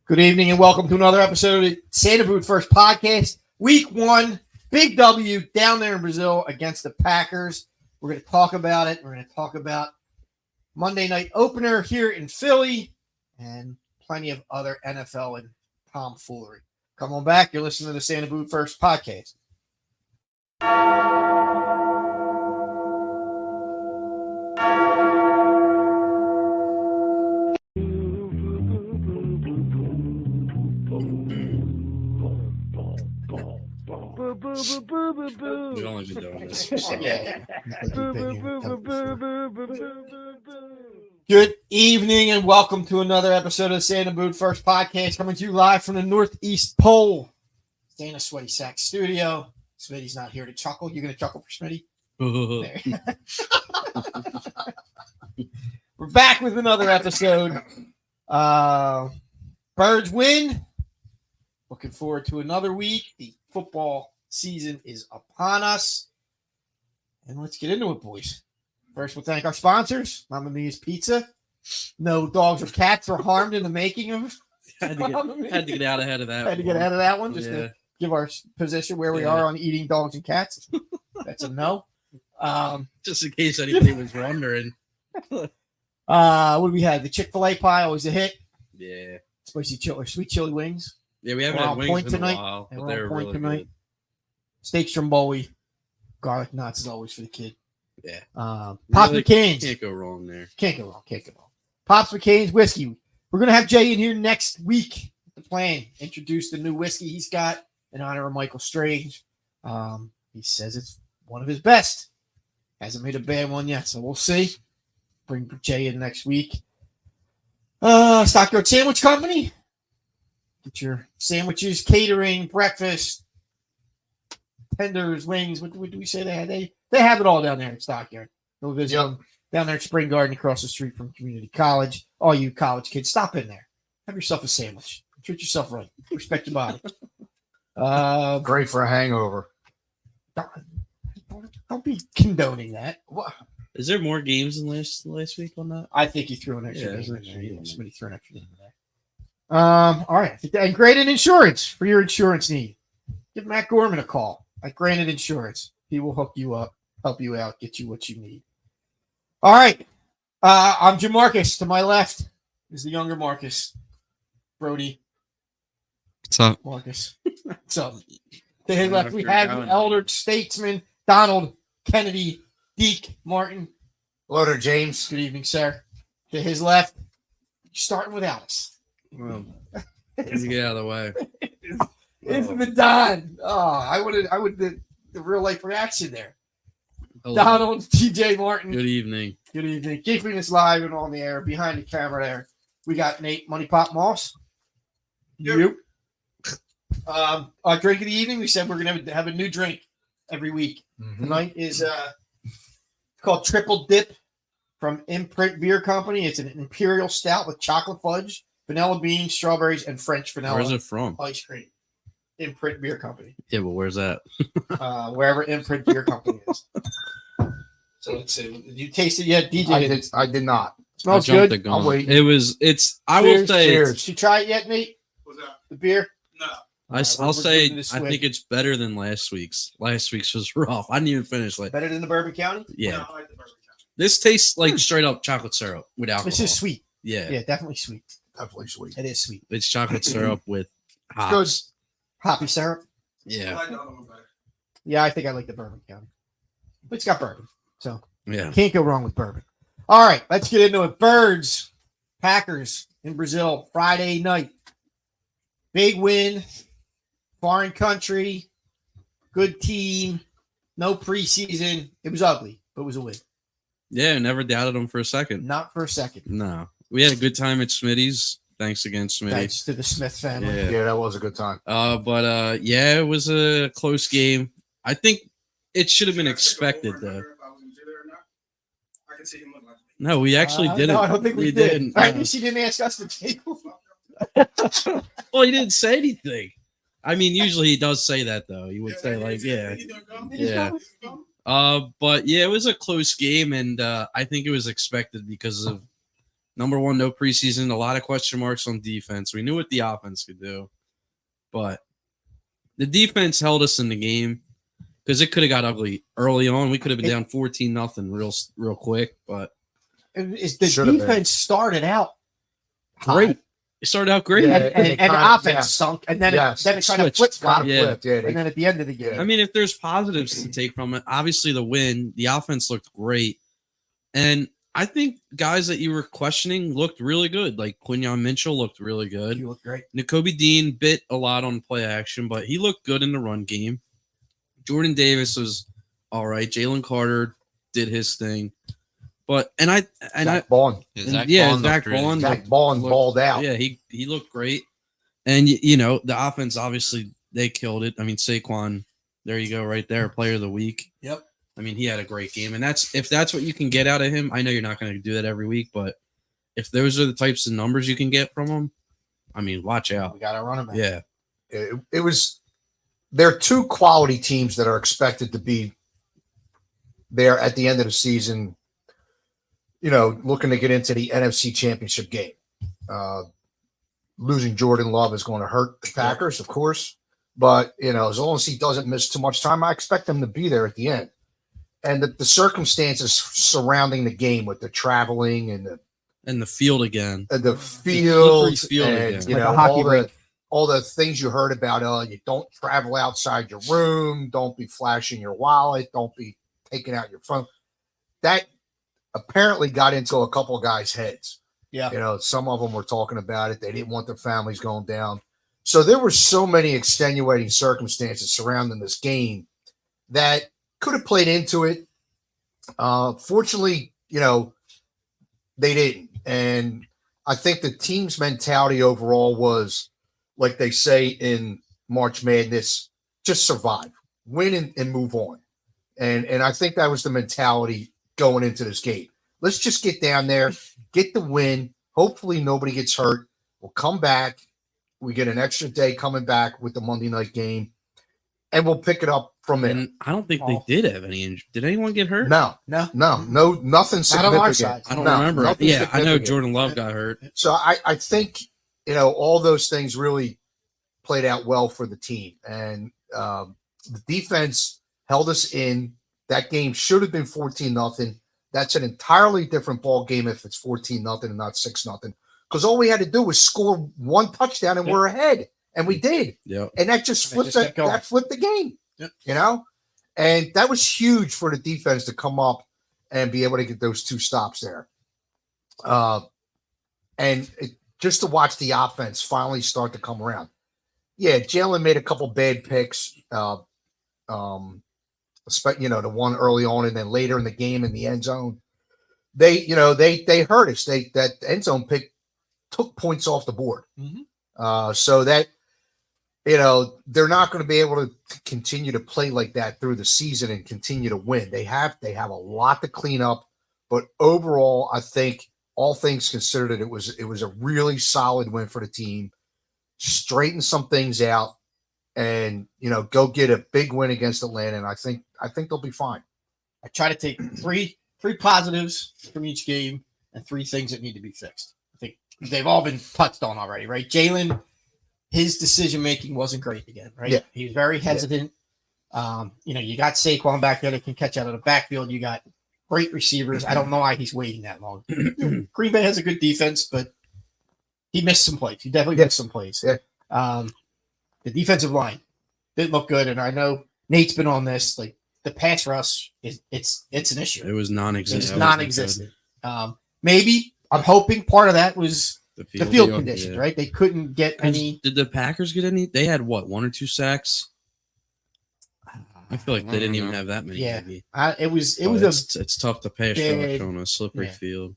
Good evening and welcome to another episode of the Santa Boot First Podcast. Week 1, big W down there in Brazil against the Packers. We're going to talk about it. We're going to talk about Monday night opener here in Philly and plenty of other NFL and tomfoolery. Come on back. You're listening to the Santa Boot First Podcast. We've only been doing this. Good evening and welcome to another episode of the Santa Boot First Podcast, coming to you live from the Northeast Pole. Dana Sweaty Sack Studio. Smitty's not here to chuckle. You're going to chuckle for Smitty? We're back with another episode. Birds win. Looking forward to another week. The football season is upon us. And let's get into it, boys. First, we'll thank our sponsors. Mamma Mia's Pizza. No dogs or cats were harmed in the making of Had to get out ahead of that. Had to get ahead of that one just to give our position where we are on eating dogs and cats. That's a no. Just in case anybody was wondering. What do we have? The Chick-fil-A pie, always a hit. Yeah. Spicy chili or sweet chili wings. Yeah, we haven't We're had on wings point in tonight. a while, And but we're on they're point really tonight. good. Steak stromboli. Garlic knots is always for the kid. Yeah. Pops Really McCain's. Can't go wrong there. Can't go wrong. Pops McCain's whiskey. We're going to have Jay in here next week. The plan. Introduce the new whiskey he's got in honor of Michael Strange. He says it's one of his best. Hasn't made a bad one yet, so we'll see. Bring Jay in next week. Stockyard Sandwich Company. Get your sandwiches, catering, breakfast, tenders, wings. What do we say they had? They have it all down there at Stockyard. Go visit them down there at Spring Garden across the street from Community College. All you college kids, stop in there. Have yourself a sandwich. Treat yourself right. Respect your body. Great for a hangover. Don't be condoning that. What? Is there more games than last week on that? I think you threw an extra Yeah, game in there. yeah. Somebody threw an extra game in there. All right. And Granite Insurance for your insurance need. Give Matt Gorman a call at Granite Insurance. He will hook you up, help you out, get you what you need. All right. I'm Jim Marcus. To my left is the younger Marcus. Brody. What's up? Marcus. What's up? To his left, we have the elder statesman, Donald Kennedy Deke Martin. Hello there, James. Good evening, sir. To his left, starting with Alice. Well, let me get out of the way. It's the Don. Oh, I would the real life reaction there. Hello. Donald TJ Martin. Good evening. Good evening. Keeping us live and on the air. Behind the camera there, we got Nate Money Pop Moss. Yep. Our drink of the evening, we said we're going to have a new drink every week. Mm-hmm. Tonight is called Triple Dip from Imprint Beer Company. It's an imperial stout with chocolate fudge, vanilla beans, strawberries, and French vanilla Where's it from? ice cream. Imprint Beer Company. Yeah, but where's that? Wherever Imprint Beer Company is. So let's see. You tasted it yet, DJ? I did not. Smells I jumped good. the gun. I'll wait. I will say, Cheers. Did you try it yet, Nate? What's that? The beer? No. I'll say, I think it's better than last week's. Last week's was rough. I didn't even finish it. Better than the Bourbon County? Yeah. No, I like the Bourbon County. This tastes like straight up chocolate syrup with alcohol. This is sweet. Yeah. Yeah, definitely sweet. Definitely sweet. It is sweet. It's chocolate syrup with Good. hops. Hoppy syrup. I Yeah. like the other one better. Yeah, I think I like the Bourbon County. But it's got bourbon. So Yeah. can't go wrong with bourbon. All right, let's get into it. Birds, Packers in Brazil, Friday night. Big win. Foreign country. Good team. No preseason. It was ugly, but it was a win. Yeah, never doubted him for a second. Not for a second. No. We had a good time at Smitty's. Thanks again, Smitty. Thanks to the Smith family. Yeah. Yeah, that was a good time. Yeah, it was a close game. I think it should have been expected, though. If I was going to do that or not, I can see him look like me. No, we actually didn't. No, I don't think we did. didn't. I guess you didn't ask us to table. Well, he didn't say anything. I mean, usually he does say that, though. He would say, like, yeah. Yeah. But yeah, it was a close game, and I think it was expected because of Number one, no preseason. A lot of question marks on defense. We knew what the offense could do, but the defense held us in the game because it could have got ugly early on. We could have been down 14-0 real quick, but the Should've been. defense started out great. It started out great. Yeah. and they the kinda- offense yeah. sunk, and then Yes. it kind of Switched. flip Got flop. Yeah. flipped. Yeah, And then at the end of the game, I mean, if there's positives to take from it, obviously the win, the offense looked great. And I think guys that you were questioning looked really good. Like Quinyon Mitchell looked really good. you look great. N'Kobe Dean bit a lot on play action, but he looked good in the run game. Jordan Davis was all right. Jalen Carter did his thing. But Zach Bond. Zach Zach Bond Bond looked- balled out. Yeah, he looked great. And the offense obviously they killed it. I mean, Saquon, there you go, right there, player of the week. Yep. I mean, he had a great game, and if that's what you can get out of him. I know you're not going to do that every week, but if those are the types of numbers you can get from him, I mean, watch out. We got to run him back. Yeah, It was. There are two quality teams that are expected to be there at the end of the season. Looking to get into the NFC Championship game. Losing Jordan Love is going to hurt the Packers, of course. But, as long as he doesn't miss too much time, I expect them to be there at the end. And the circumstances surrounding the game with the traveling and and the field again. the field, slippery field and, again. Like a hockey rink. all the things you heard about, you don't travel outside your room, don't be flashing your wallet, don't be taking out your phone. That apparently got into a couple of guys' heads. Yeah. Some of them were talking about it. They didn't want their families going down. So there were so many extenuating circumstances surrounding this game that could have played into it. Fortunately, they didn't. And I think the team's mentality overall was, like they say in March Madness, just survive, win and move on. And I think that was the mentality going into this game. Let's just get down there, get the win. Hopefully nobody gets hurt. We'll come back. We get an extra day coming back with the Monday night game, and we'll pick it up from there. And I don't think they did have any injury. Did anyone get hurt? No, nothing Not on our significant. side. I don't No, remember. nothing Yeah, I know significant. Jordan Love got hurt. So I think, all those things really played out well for the team. And the defense held us in. That game should have been 14-0. That's an entirely different ball game if it's 14-0 and not 6-0. Because all we had to do was score one touchdown and we're ahead. And we did. Yep. And that just flipped that flipped the game. Yep. And that was huge for the defense to come up and be able to get those two stops there. Just to watch the offense finally start to come around. Yeah, Jalen made a couple bad picks. The one early on and then later in the game in the end zone. They hurt us. That end zone pick took points off the board. Mhm. So that they're not going to be able to continue to play like that through the season and continue to win. They have a lot to clean up, but overall, I think all things considered, it was a really solid win for the team. Straighten some things out, and go get a big win against Atlanta. And I think they'll be fine. I try to take three positives from each game and three things that need to be fixed. I think they've all been touched on already, right? Jalen, his decision making wasn't great again, right? Yeah. He was very hesitant. You got Saquon back there that can catch out of the backfield. You got great receivers. I don't know why he's waiting that long. Green Bay has a good defense, but he missed some plays. He definitely missed some plays. Yeah. The defensive line didn't look good, and I know Nate's been on this. Like the pass rush it's an issue. It was non-existent. It's non-existent. Maybe I'm hoping part of that was the field conditions, right? They couldn't get any. Did the Packers get any? They had what, 1 or 2 sacks? I feel like they didn't even have that many. Yeah. Maybe. It's tough to pass bad- rush on a slippery field.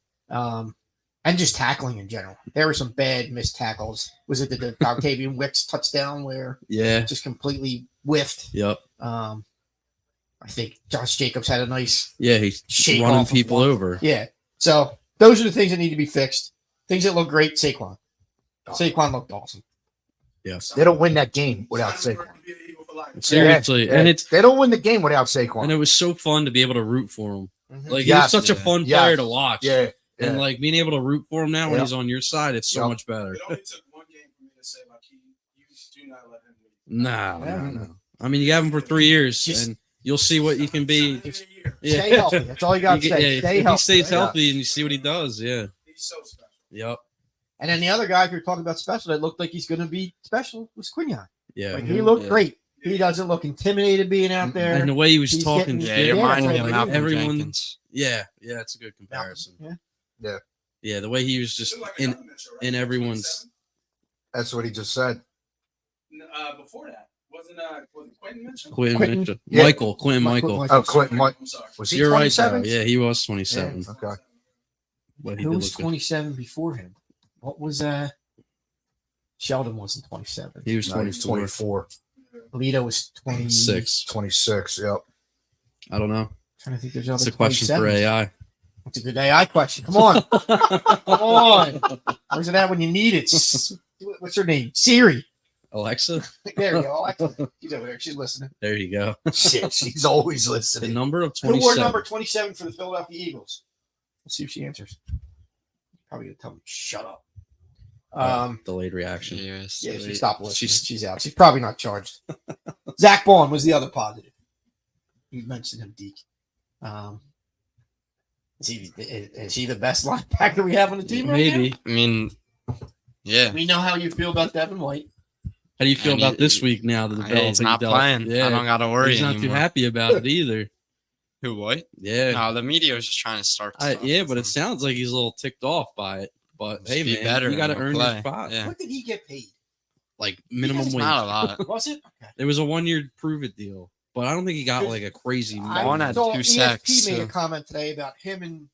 and just tackling in general. There were some bad missed tackles. Was it the Octavian Wicks touchdown where Yeah. just completely whiffed? Yep. I think Josh Jacobs had a nice Yeah, he's shake running off of people one. over. Yeah. So those are the things that need to be fixed. Things that look great, Saquon. Saquon looked awesome. Yes. They don't win that game without Saquon. Seriously, Yeah, and it's they don't win the game without Saquon. and it was so fun to be able to root for him. Like Yes. he was such a fun Yes. player to watch. Yeah, And like being able to root for him now when Yeah. he's on your side, it's so Yeah. much better. It only took one game for me to say, like, you do not let him leave. No. I mean, you have him for 3 years, Just- and you'll see what he can be. Stay healthy. That's all you got to Yeah, say. Stay if he healthy. stays right? healthy and you see what he does, yeah. He's so special. Yep. And then the other guy, if you're talking about special, that looked like he's going to be special, was Quinyon. Yeah. Like, he looked Yeah. great. He doesn't look intimidated being out there. And the way he was He's talking, getting- Yeah, Yeah, you're reminding that's him right. of Malcolm Everyone- Jenkins. yeah, that's a good comparison. Yeah. Yeah, the way he was just Looked like in another Mitchell, right? in everyone's. That's what he just said. Before that, wasn't Quentin Mitchell? Quentin Mitchell. Yeah. Quentin Michael. Oh, Quentin. I'm sorry. Was he You're right, 27? though. Yeah, he was 27. Okay. But he Who did was look good. 27 before him? What was Sheldon wasn't 27. He was No, he's 24. 24. Lito was 26. 26. Yep. I don't know. Trying to think there's It's other a question for 27s. AI. It's a good AI question. Come on. Come on. Where's it at when you need it? What's her name? Siri. Alexa, There you go. Alexa. She's over there. She's listening. there you go. Shit, she's always The listening. number of Who wore 27. number 27 for the Philadelphia Eagles? Let's see if she answers. Probably going to tell me, shut up. Delayed reaction. Yeah, she Yes. stopped listening. She's out. She's probably not charged. Zach Bond was the other positive. You mentioned him, Deke. Is he the best linebacker we have on the team right now? Maybe. I mean, yeah. We know how you feel about Devin White. How do you feel And about he- this week now? The He's not playing. Yeah, I don't got to worry he's not anymore. too happy about it either. Who, what? Yeah. No, the media was just trying to start stuff. Yeah, but it sounds like he's a little ticked off by it. But Just hey, be man, better you got to and earn play. your spot. Yeah. What did he get paid? Like minimum It's wage. Not a lot. Was it? Okay. It was a 1-year prove it deal, but I don't think he got like a crazy. Vaughn money. had saw 2 ESP sacks, made so- a comment today about him and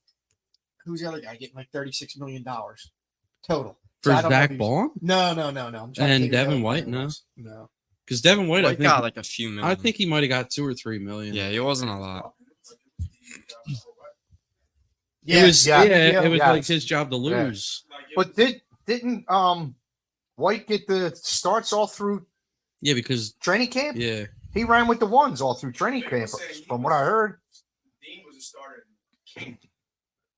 who's the other guy getting like $36 million total. For So I don't know if Zach he was- Bond No. I'm trying to And think of Devin the White, other no? ones. No. because Devin White, I White think got like a few million. I think he might have got 2 or 3 million. Yeah, it wasn't a lot. It was Yeah, it was yeah. like his job to lose. But didn't White get the starts all through Yeah, because training camp? yeah, He ran with the ones all through training camp, from what I heard. Dean was a starter.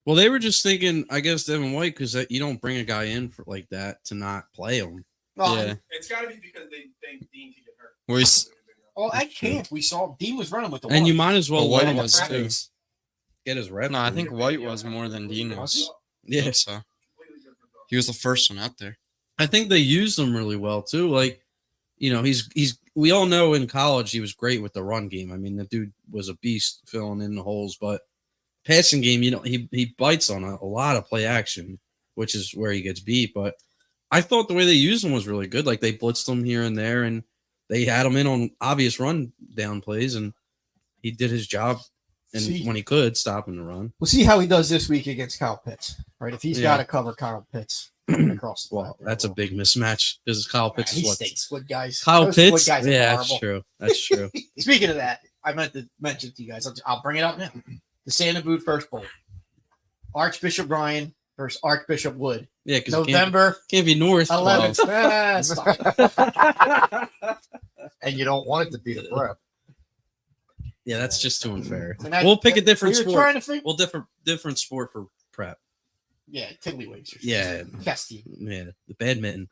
well, they were just thinking, I guess Devin White, because you don't bring a guy in for like that to not play him. Well, Yeah. It's got to be because they think Dean could get hurt. We s- well, at camp we saw Dean was running with the And you ones. might as well But White let him was too. Practice. get his reps. No, I in. think White was more than Dean was. yeah, So he was the first one out there. I think they used him really well too. Like, you know, he's we all know in college he was great with the run game. I mean, the dude was a beast filling in the holes, but passing game, you know, he bites on a lot of play action, which is where he gets beat. But I thought the way they used him was really good. Like they blitzed him here and there, and they had him in on obvious run down plays, and he did his job. And See- when he could, stopping the run. We'll see how he does this week against Kyle Pitts. Right, if he's Yeah. got to cover Kyle Pitts across the Well, that's a big mismatch because Kyle Pitts He is what stinks. Wood guys. Kyle Those Wood Pitts. guys are Yeah, that's horrible. true. That's true. Speaking of that, I meant to mention to you guys. I'll bring it up now. The Santa Boot First Bowl. Archbishop Bryan versus Archbishop Wood. Yeah, because it can't, November can't be North. 11th. 12. Ah, stop it. And you don't want it to be the prep. Yeah, that's just too unfair. And that- We'll pick a different we were sport. trying to figure. Well, different sport for prep. Yeah, tiddlywinks. Yeah, Festy. yeah, the badminton.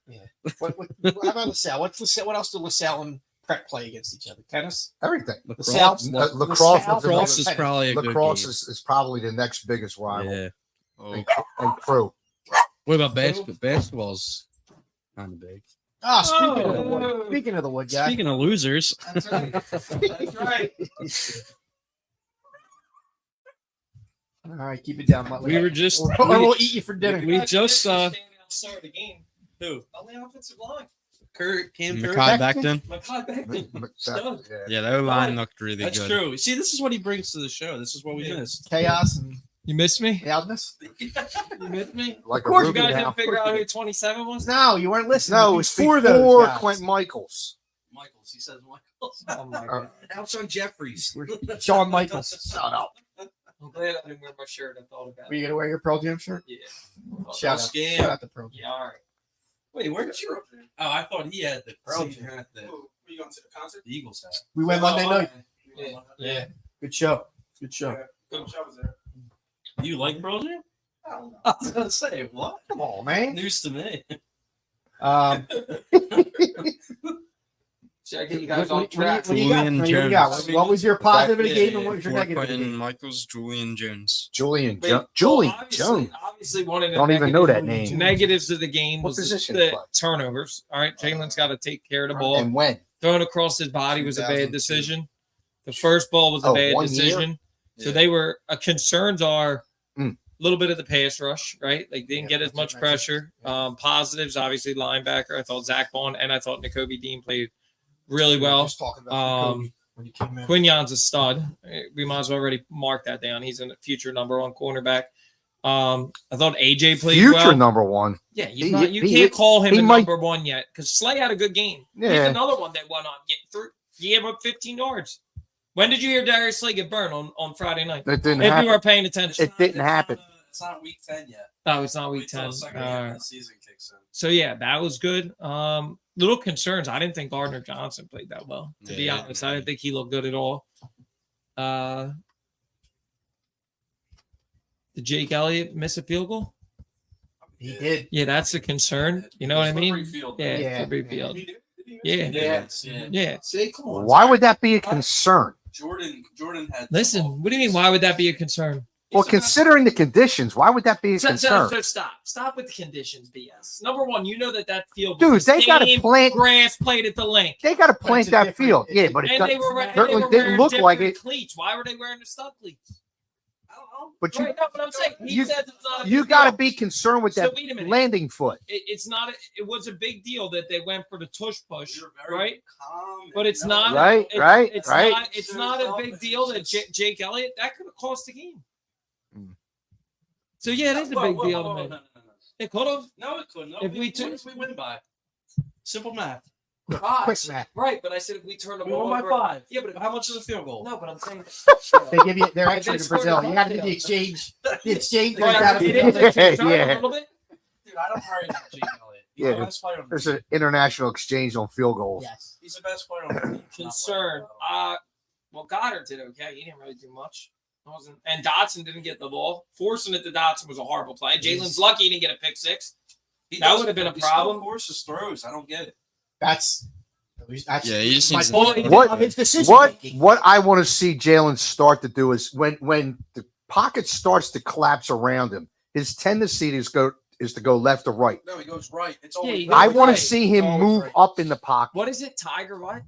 How about LaSalle? What else do LaSalle and Prep play against each other? Tennis. Everything. LaSalle. Lacrosse, Lacrosse is probably a good Lacrosse game. is probably the next biggest rival. Yeah. Oh, And crew. What about basketball? Basketball's kind of big. Ah, speaking of the wood guy. Speaking of losers, That's right. That's right. All right, keep it down. Muttley. we were just Or we'll eat you for dinner. we just Start the game. who On the offensive line. Cam Curry. Makai back then. Makai Becton. Stud. Yeah, that line looked really That's good. true. See, this is what he brings to the show. This is what we Yeah. missed. Chaos and You missed me? loudness. You missed me? Like Of course, a You Ruby guys now. didn't figure out who 27 was? No, you weren't listening. No, it was before those guys. Quentin Michaels. Michaels. He says Michaels. Oh my God. Alshon Jeffries. Shawn Michaels. Shut up. I'm glad I didn't wear my shirt. I thought about Were you it. gonna wear your Pearl Jam shirt? Yeah. Shout out. Scam. Shout out to Pearl Jam. Yeah, all right. Wait, where'd you? Oh, I thought he had the Pearl season hat that Who you going to the concert? the Eagles had. We went Monday Oh, night. Yeah. Yeah. Good show. Good show. Coach, I was there. Do you like Pearl Jam? I was gonna say what? Come on, man. News to me. Should I get you guys on What track? do you got? Julian What do you got? Jones. What was your positive of the Yeah, game yeah, and what was your For negative of the Quentin game? Michaels, Julian Jones. Julian Wait, Julian obviously, Jones. Obviously, one of the Don't even know that negatives- name. Negatives of the game What was position the he play? turnovers. All right, Jalen's got to take care of the ball. And when? Throwing across his body was a bad 2002. decision. The first ball was a Oh, bad 1 year? decision. So Yeah. they were concerns are a Mm. little bit of the pass rush, right? Like they didn't Yeah, get as that's much what I pressure. Positives, obviously linebacker. I thought Zach Bond and I thought N'Kobe Dean played really well. Just talking about Um, when you came in. Quignon's a stud. We might as well already mark that down. He's a future number one cornerback. I thought AJ played Future well. number one. Yeah, he's He- not. You he- can't call him he a might- number one yet because Slay had a good game. He's Yeah. another one that went on get through. He gave up 15 yards. When did you hear Darius Slay get burned on Friday night? That didn't If you happen. were paying attention. It didn't happen. It's not week 10 yet. No, it's not week Wait till 10. the second half of the season kicks in. So yeah, that was good. Little concerns. I didn't think Gardner Johnson played that well. To be Yeah. honest, I didn't think he looked good at all. Did Jake Elliott miss a field goal? He did. Yeah, that's a concern. You know what I mean? Slippery field. Yeah, Yeah. slippery field. He did. Yeah. Yeah. Yeah. See, come on. Why would that be a concern? Jordan had. Listen, what do you mean? Why would that be a concern? Well, considering the conditions, why would that be a concern? So stop with the conditions, BS. Number one, you know that field. Dude, was the they got to same plant. grass played at the link, They got to But plant it's a that different- field. it's Yeah, a- but it and they were certainly wearing didn't look like different it. cleats. Why were they wearing the stud cleats? I don't know. But you Right, no, but I'm saying he you- said it's not a you big got to deal. be concerned with So that wait a minute. landing foot. It's not. It was a big deal that they went for the tush push, You're very right? calm But and it's you know not that. Right, it's, right, It's right. not. It's not a big deal that Jake Elliott that could have cost the game. Mm. So yeah, it is a Whoa, big whoa, deal whoa, to me. no. It could have. No, it couldn't. No, If we we took- win by simple math. Quick math. Right, but I said if we turn the We ball won by over, 5. Yeah, but How much is a field goal? no, but I'm saying They give you. They're They actually to scored Brazil. a You got to do touchdown. the exchange. The exchange. Right, They gotta he do didn't it. take the turn Yeah. a little bit. Dude, I don't hurry about Jake Elliott. He's Yeah, the best player on the There's team. an international exchange on field goals. Yes. He's the best player on the team. Concern. Well, Goddard did okay. He didn't really do much. And Dotson didn't get the ball. Forcing it to Dotson was a horrible play. Jalen's lucky he didn't get a pick six. That would have been a problem. Forces throws. I don't get it. That's Yeah, he just my needs to- point. What- His decision What making. what I want to see Jalen start to do is when the pocket starts to collapse around him, his tendency is to go left or right. No, he goes right. It's Yeah, always he right. I goes want to right. see him Always move right. up in the pocket. What is it? Tiger what?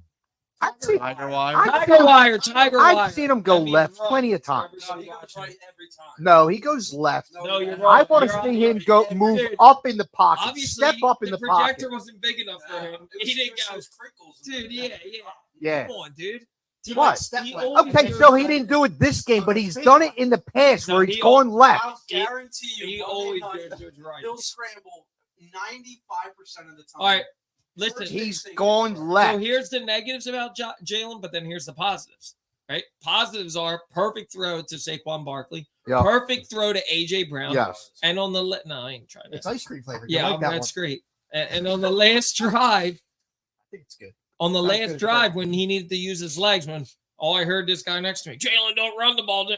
I've seen, Tiger wire. Tiger wire. Tiger wire. I've seen him go I mean, left right. plenty of times. No, he goes right every time. No, he goes left. No, you're I wrong. want You're to see wrong. him go Yeah, move dude. up in the pocket, Obviously, step up in the projector pocket. wasn't big enough for him. It was He didn't just go. those crinkles. Dude, yeah. Yeah. Come on, dude. He What? might step He left. always Okay, goes so he left. didn't do it this game, but he's done it in the past No, where he's he- going left. I'll guarantee you, He Monday always night, goes to his right. he'll scramble 95% of the time. All right, listen. He's going So left. here's the negatives about Jalen, but then here's the positives. Right? Positives are perfect throw to Saquon Barkley, Yeah. perfect throw to AJ Brown, Yes. and on the no, I ain't trying It's that. ice cream flavored. You Yeah, like that one. that's great. And on the last drive, I think it's good. on the Sounds last good. drive when he needed to use his legs, when all I heard this guy next to me, Jalen, don't run the ball.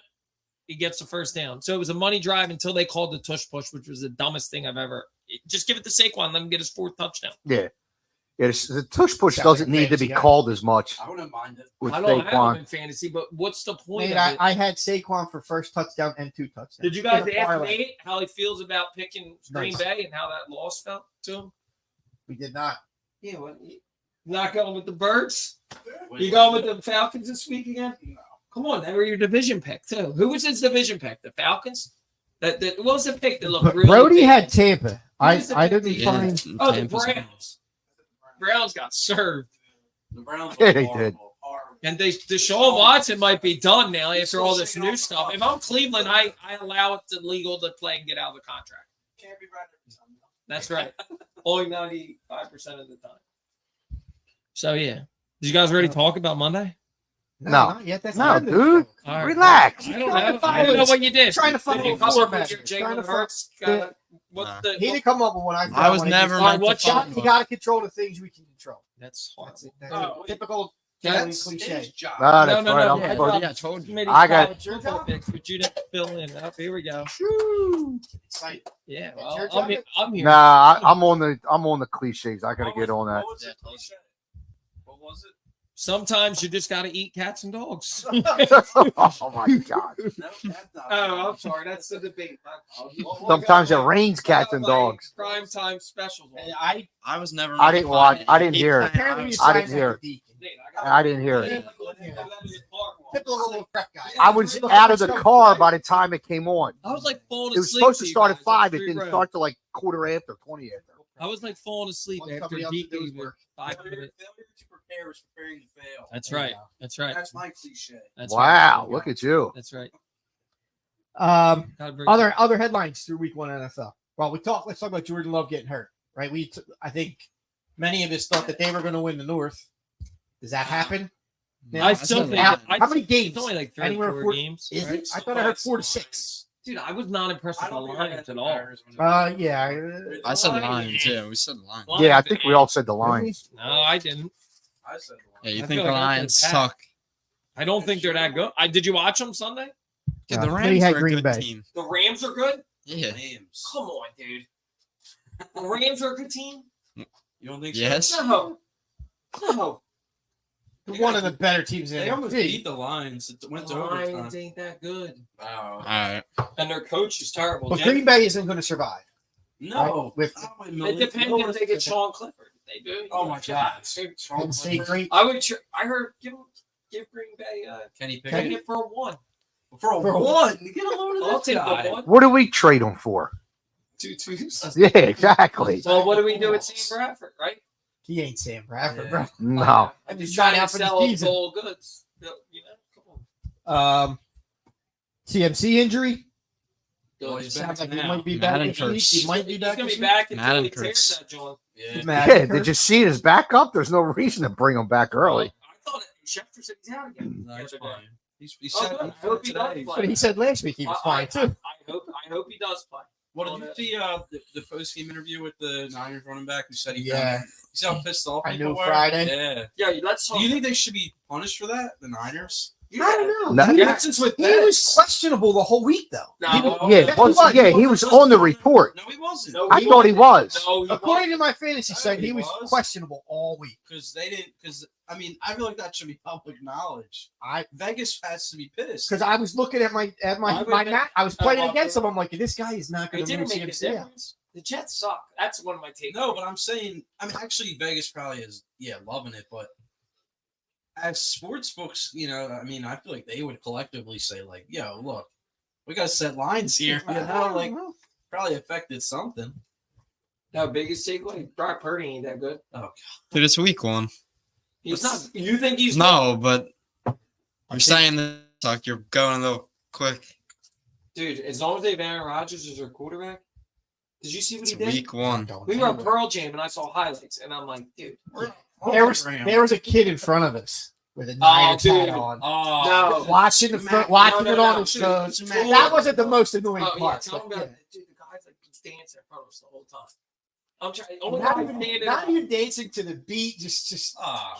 He gets the first down. So it was a money drive until they called the tush push, which was the dumbest thing I've ever. Just give it to Saquon, let him get his fourth touchdown. Yeah. Yeah, the tush push Sounds doesn't like a need to be fantasy guy. called as much I wouldn't mind it. with I don't have him Saquon. in fantasy, but what's the point Nate, of it? I had Saquon for first touchdown and 2 touchdowns. Did you guys In a ask parlay. Nate how he feels about picking Green Nice. Bay and how that loss felt to him? We did not. Yeah, what, not going with the Birds? You going with the Falcons this week again? No. Come on, they were your division pick too. Who was his division pick? The Falcons? That what was the pick that looked really Brody big? had Tampa. I Who's the I pick didn't that- find. Oh, the Tampa's- Browns. Browns got served. The Browns Yeah, are they horrible. And Deshaun Watson might be done now after all this new stuff. If I'm Cleveland, I allow it to legal to play and get out of the contract. Can't be right every time. That's right. Only 95% of the time. So yeah. Did you guys already talk about Monday? No. not yet. That's No, not in the dude. joke. All right. Relax. I don't Trying to know. find I don't know it. what you did. Trying to find Did you it. come up with Trying your to Jalen find- Hurts? What's Nah. the? He didn't come up with one. I was never All right, meant what to shot follow. You got to control the things we can control. That's hard. That's Oh, wait. typical That's cliche. his job. Ah, that's no, right. no, I'm no. supposed- Yeah, I told you. I got- College football picks, but you didn't fill in. Oh, here we go. Excited. Yeah, It's well, your I'm, job. I'm here. Nah, I'm on the cliches. I gotta get on that. What was the cliche? What was it? Sometimes you just got to eat cats and dogs. Oh my god! No, that's not. Oh, I'm sorry. That's the debate. Sometimes it rains cats and dogs. Prime time specials. And I was never. I didn't watch. I didn't hear it. apparently you I signed didn't hear with the Deacon. I didn't hear it. Typical little prep guy. I was out of the car by the time it came on. I was like falling It was asleep. supposed to you start at guys 5. on It Street didn't Road. start till like quarter after, 20 after. I was like falling asleep Let after somebody else do Deacon his was work. 5 Failure minutes. to prepare is preparing to fail. That's There you right. go. That's right. That's my cliche. That's Wow, right. look at you. That's right. Um, Gotta bring- other headlines through week 1 NFL. Well, let's talk about Jordan Love getting hurt, right? I think many of us thought that they were going to win the North. Does that happen? Now, I still think. how I- many games? It's only like 3 Anywhere or 4 four- games. Is right? it? I thought I heard 4 to 6. Dude, I was not impressed I with the don't think I Lions had at the all. Bears when they- Yeah. I said Lions. Lions. Yeah, we said Lions. Yeah, I think we all said the Lions. No, I didn't. I said Yeah, you I think feel the like I Lions could've suck? I don't think they're that good. Did you watch them Sunday? Dude, Yeah, the they Rams had are a Green good Bay. team. The Rams are good. Yeah. Names. Come on, dude. The Rams are a good team. You don't think Yes. so? No. They're one of the better teams in They the almost NFC. beat the Lions. It went to The overtime. Lions ain't that good, Wow. All right. and their coach is terrible. But Jen- Green Bay isn't going to survive. No. Right? With Oh, It depends if they get Sean Clifford. They do. Oh my God. Penn State, great. I would. I heard give Green Bay Kenny take Pickett. it for a 1. For a For a one. Get a load of I'll this take guy. the 1. What do we trade them for? 2 twos. Yeah, exactly. Well, what do we do with Sam Bradford, right? He ain't Sam Bradford, Yeah. bro. No. I'm He's just trying trying to out for the sell the season. gold goods. You know, come on. CMC injury. Well, he's Sounds back like he now. might be back Madden this week. curse. He might be He's back gonna this be week. back until Madden he tears curse. that joint. Yeah. Yeah, did you see his backup? There's no reason to bring him back early. I thought Schefter said he's out again. No, he's the other day. fine. He Oh, said good. I hope he does today. play. But he said last week he was fine too. I hope he does play. What did you see? The post game interview with the Niners running back who said he Yeah. You see how pissed off I people knew were? Friday. Yeah. Yeah, let's talk. Do you think they should be punished for that? The Niners? I don't know. No. He, Jackson's with he that. was questionable the whole week though. No. He was on the report. No, he wasn't. No, I thought he was. No, he According to my fantasy site, he was was. questionable all week. Because they didn't. Because I mean, I feel like that should be public knowledge. Vegas has to be pissed. Because I was looking at my would map. I was playing Oh, against him. I'm like, this guy is not going It to move didn't make a CMC out. difference. The Jets suck. That's one of my takes. No, but I'm saying, I mean, actually, Vegas probably is, loving it. But as sports books, I mean, I feel like they would collectively say, like, yo, look, we got to set lines here. Like, probably affected something. No, biggest takeaway. Brock Purdy ain't that good. Dude, it's week 1. He's not. You think he's No, but I'm saying that suck. You're going a little quick. Dude, as long as they have Aaron Rodgers as their quarterback. Did you see what It's he did? week 1. We were at Pearl Jam and I saw highlights and I'm like, dude. There was a kid in front of us with a Niners hat on. Oh, No. Watching it on his shows. Dude, That wasn't the most annoying Oh, yeah, part. tell him but about yeah. it. Dude, the guy's like dancing in front of us the whole time. I'm trying. Only Not guy even, standing not up, even dancing to the beat, just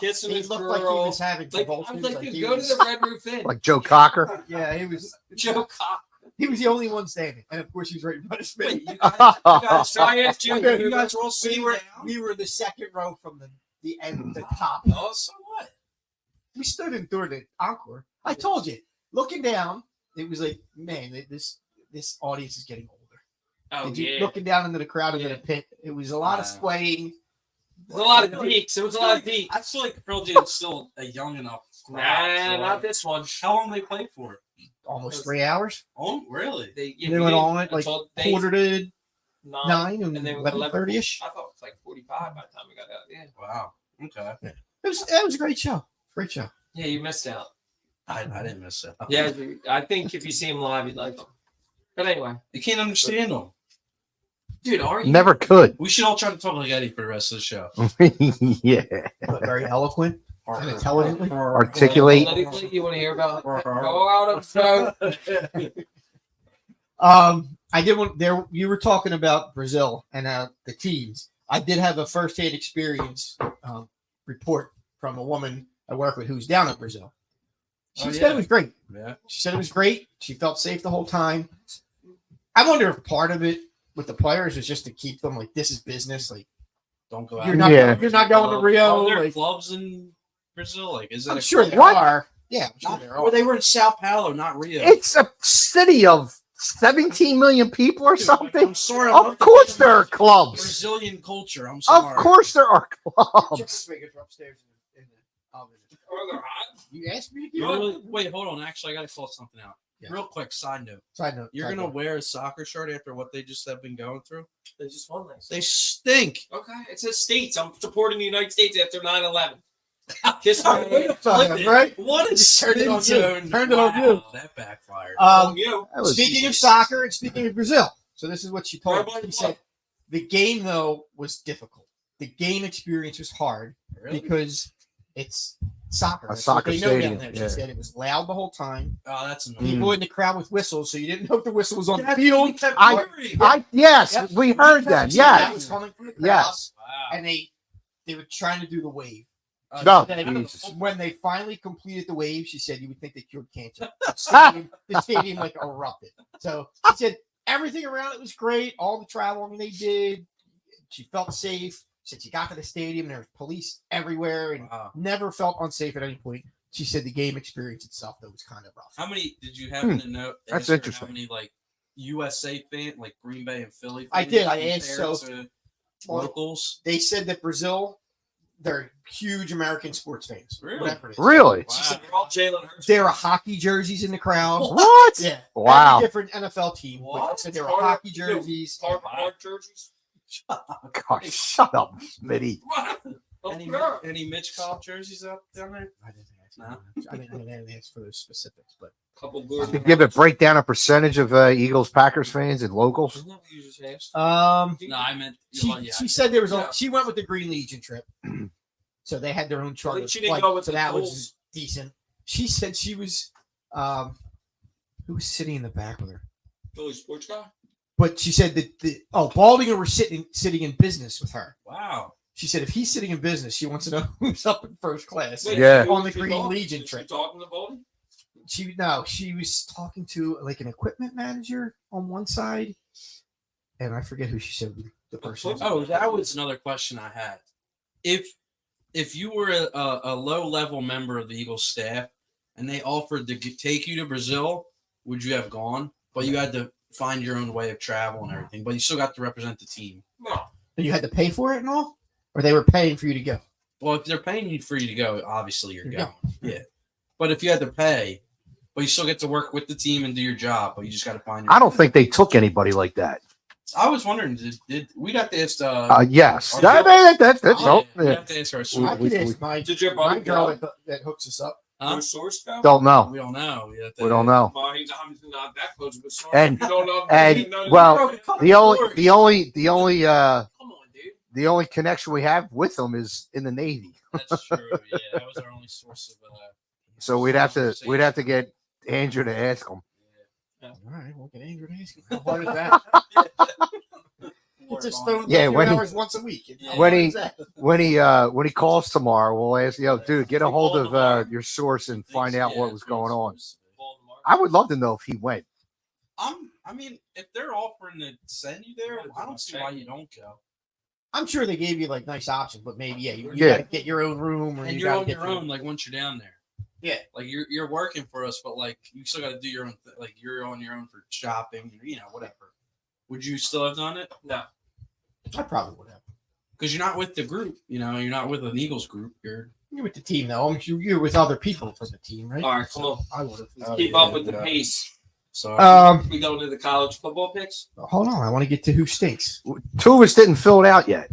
kissing he his looked girl. like he was having Like, I convulsions. was like, dude, he go to was- the Red Roof Inn. Like Joe Cocker. yeah, he was. Joe Cock. He was the only one standing, and of course, he was right in front of Wait, me. you guys, So I asked you, Okay, you guys were all We sitting were down? we were the second row from the end, the top. Oh, so what? We stood in through the encore. I told you, looking down, it was like, man, this audience is getting older. oh And you yeah, looking down into the crowd into Yeah. the pit, it was a lot of Wow. swaying. there's a lot of deeks. It was a lot of deeks. I feel like Pearl Jam's still a young enough crowd. Nah, so, not this one. How long they played for? Almost 3 hours. Oh, really? They They went on it like until quarter to 9 and and then 11:30ish. I thought it was like 45 by the time we got out. Yeah, Wow. Okay. It was a great show. Great show. yeah, you missed out. I didn't miss it. Yeah, I think if you see him live, you'd like him. But anyway, You can't understand them. dude, are you Never could. We should all try to talk like Eddie for the rest of the show. Yeah. But very eloquent and intelligently. Articulate. politically? You want to hear about? Go out and vote. I did want there. You were talking about Brazil and the teams. I did have a firsthand experience report from a woman I work with who's down in Brazil. She Oh, said yeah. it was great. Yeah. She said it was great. She felt safe the whole time. I wonder if part of it with the players is just to keep them like this is business. Like Don't go out. you're not you're not going to Rio. Are there Like, clubs in Brazil? Like, is that I'm a sure club? there What? are. Yeah, I'm sure Not, there or are. they were in Sao Paulo, not Rio. It's a city of 17 million people or something. I'm sorry. I'm Of not course the there are clubs. Brazilian culture. I'm Of sorry. course there are Chicken clubs. fingers are upstairs in the oven. Oh, they're hot. You asked me to You do it? really, wait, hold on. Actually, I got to call something out. Yeah. Real quick, side note. Side note. You're side going to note. wear a soccer shirt after what they just have been going through? They just won last. They stink. Okay, it says states. I'm supporting the United States after 9/11. Kiss my Wait a hand. second, right? What a Turned it on you. zone. Turned it on you. That backfired. You. That was Speaking of soccer and speaking of Brazil, so this is what she told me. Everybody She said the game though was difficult. The game experience was hard Really? because it's soccer. A That's what soccer they know down stadium, there. yeah. She said it was loud the whole time. Oh, that's annoying. People in the crowd with whistles, so you didn't know if the whistle was on the That's field. what we kept I- worrying. yes, Yep. we heard that. That Yes. was coming from the crowd, Yes. Wow. and they were trying to do the wave. No. Then Jesus. when they finally completed the wave, she said you would think they cured cancer. The stadium like erupted. So she said everything around it was great. All the traveling they did, she felt safe. She said she got to the stadium, there was police everywhere, and Wow. never felt unsafe at any point. She said the game experience itself though was kind of rough. How many did you happen to know? That's answer interesting. How many like USA fan, like Green Bay and Philly? I fans did. I asked, compared so- to locals. They said that Brazil, they're huge American sports fans. Really? Whatever it is. Really? She said they're all Jalen Hurts. There are hockey jerseys in the crowd. What? Yeah. Wow. Every different NFL team. But What? they said there were Carter- hockey jerseys. Hard jerseys. Gosh, shut up, Smitty. Any Mitch Cobb jerseys out down there? I didn't ask. No. I didn't ask for those specifics, but Couple To good. give a breakdown, a percentage of Eagles, Packers fans and locals. Isn't that what you just asked? No, I meant. she said there was Yeah. she went with the Green Legion trip, so they had their own charter least she didn't flight, go with so the that Bulls. was decent. She said she was who was sitting in the back with her, Philly sports guy. but she said that Baldinger was sitting in business with her. Wow. She said if he's sitting in business, she wants to know who's up in first class. Wait, Yeah. who On the was she Green talking- Legion was she trip. talking to Baldy? She was talking to like an equipment manager on one side, and I forget who she said the person. was. Oh, that was another question I had. If you were a low level member of the Eagles staff and they offered to take you to Brazil, would you have gone? But you had to find your own way of travel and everything. But you still got to represent the team. No. You had to pay for it and all, or they were paying for you to go. Well, if they're paying you for you to go, obviously you're You're going. Yeah. But if you had to pay, but you still get to work with the team and do your job, but you just got to find. I don't think they took anybody like that. I was wondering, did we'd have to ask? Yes. Our- That's we'll yeah. have to ask our We- source. I could ask Did your my buddy girl go? that hooks us up. Huh? Your source go? Don't know. We don't know. We have to- We don't know. Well, he's obviously not that close of a source. And- You don't know. and, you know- well, Bro, come The on, only Come on, dude. the only connection we have with them is in the Navy. That's true. Yeah, that was our only source of. So we'd have to get Andrew to ask them. All right, we'll get Andrew to ask him. How hard is that? It's just throwing Yeah, a few when he- hours once a week. How when hard he- is that? When he calls tomorrow, we'll ask, dude, get a hold of your source and find out what was going on. I would love to know if he went. I mean, if they're offering to send you there, I don't see why you don't go. I'm sure they gave you like nice options, but maybe you Yeah. got to get your own room, or And you you're got to on get your own, like once you're down there. Yeah. Like you're working for us, but like you still got to do your own. Like you're on your own for shopping, whatever. Would you still have done it? No. I probably would have. Because you're not with the group. You're not with an Eagles group. You're with the team though. You're with other people from the team, right? All right, come on. I would have. Let's keep up with the pace. so. We go to the college football picks. Hold on, I want to get to who stinks. Two of us didn't fill it out yet.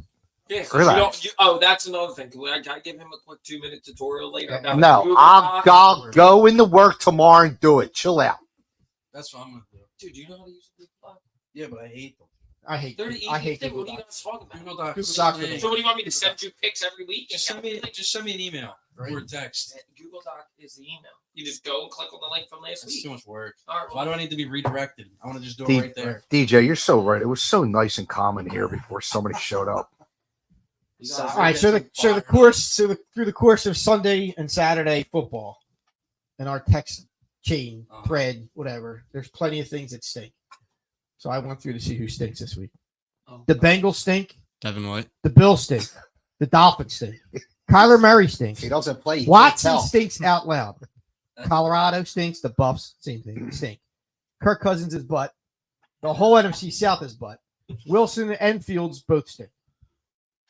Yeah, 'cause Relax. that's another thing. Can I give him a quick 2-minute tutorial later? about No, Google I'll Doc? go into work tomorrow and do it. Chill out. That's what I'm gonna do. Dude, you know how to use Google Doc? Yeah, but I hate them. I hate. They're the I easiest hate thing. Google What are you Docs. guys talking about? Google Docs. Google Docs are Hey, So what do you want me to send you picks every week? just send me an email Right. or a text. Google Doc is the email. You just go and click on the link from last That's week. too much work. All right, Why do I need to be redirected? I want to just do it D- right there. DJ, you're so right. It was so nice and calm in here before somebody showed up. All right, through the course of Sunday and Saturday football, in our text chain, thread, whatever, there's plenty of things that stink. So I went through to see who stinks this week. The Bengals stink. Devin White. The Bills stink. The Dolphins stink. Kyler Murray stinks. He doesn't play. Watson stinks out loud. Colorado stinks. The Buffs, same thing. They stink. Kirk Cousins is butt. The whole NFC South is butt. Wilson and Fields both stink.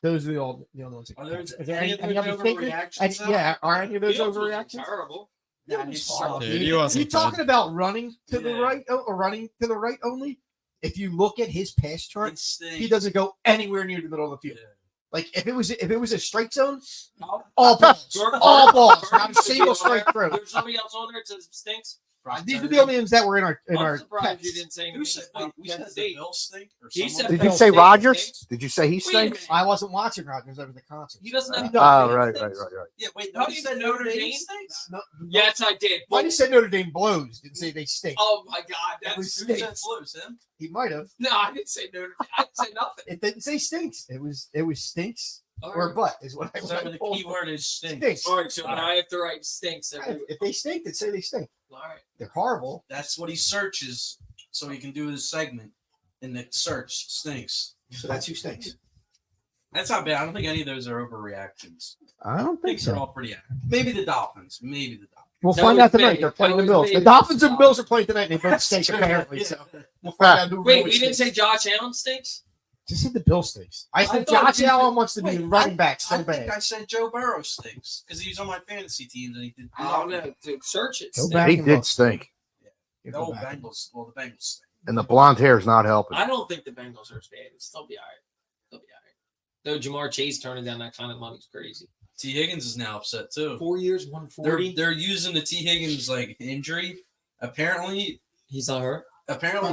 Those are the only ones. Are there Is there any any other other stinkers? overreactions, though? Yeah, are any of those Fields wasn't overreactions? terrible. Yeah, he's horrible, Dude, dude. he wasn't You talking good. about running to the Yeah. right or running to the right only? If you look at his pass chart, It stinks. he doesn't go anywhere near the middle of the field. Yeah. Like if it was a strike zone, No. all balls, Jordan- all balls, Jordan not a should be single on strike there. throw. There's somebody else on there that says stinks. These are the only ones that were in our I'm surprised text. you didn't say anything. Who said? Wait, we said the Bills stink, or He someone? said Did you Bills say stink, Rodgers? stinks. Did you say he Wait a stinks? minute. I wasn't watching Rodgers over the concert. He doesn't have. Oh, right. Yeah, wait. How Nobody do you said know Notre Notre Dame Dame? stinks. No, Yes, I did. Why did he say Notre Dame blows? Didn't say they stink. Oh my God, It was that's Who stinks. said Blues? Him? He might have. no. I didn't say Notre. I didn't say nothing. It didn't say stinks. It was stinks All or right. butt is what I So the pulled. key word is stinks. Stinks. All right, so now I have to write stinks. If they stink, then say they stink. All right. They're horrible. That's what he searches, so he can do his segment in the search. Stinks. So that's who stinks. That's not bad. I don't think any of those are overreactions. I don't I think they're all pretty accurate. Maybe the Dolphins. We'll That find was out tonight. me. They're playing That the was Bills. The me. Dolphins and Bills are playing tonight, and they both stink apparently. So we'll find out who Wait, really we didn't say stinks. Josh Allen stinks. Just said the Bills stinks. I think thought Josh you Allen wants to be Wait, running back so I think bad. I said Joe Burrow stinks because he was on my fantasy teams and he did. I don't know. Dude, search it. Go Stinks. back. He did stink. You The go old back. Bengals. Well, the Bengals stink. And the blonde hair is not helping. I don't think the Bengals are as bad. They'll be all right. They'll be all right. Though Jamar Chase turning down that kind of money is crazy. T. Higgins is now upset too. 4 years, 140. They're using the T. Higgins like injury. Apparently He's not hurt.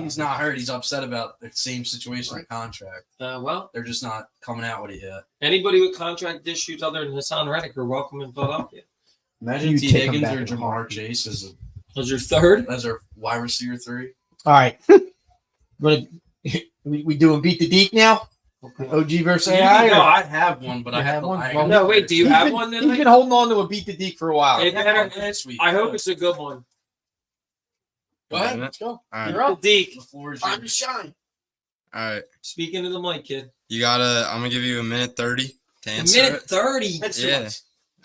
he's not hurt. He's upset about the same situation in contract. Well, They're just not coming out with it yet. anybody with contract issues other than Hassan Reddick are welcome in Philadelphia. Imagine You T. take him Higgins back or in a Jamar heartbeat. Chase Was your third? as our wide receiver 3. All right. We doing beat the Deke now? OG versus AI? No, or- I have one, but You I have have one? I Well, No, wait. Do you He's have been- one He's tonight? been holding on to a beat the Deke for a while. Hey, I had one last week. I hope it's a good one. Go ahead. Let's go. All right. You're up. Deke. The floor is Time to yours. shine. All right. Speaking to the mic, kid. You gotta. I'm gonna give you a minute 30 to A answer minute it. 30. That's too Yeah. much.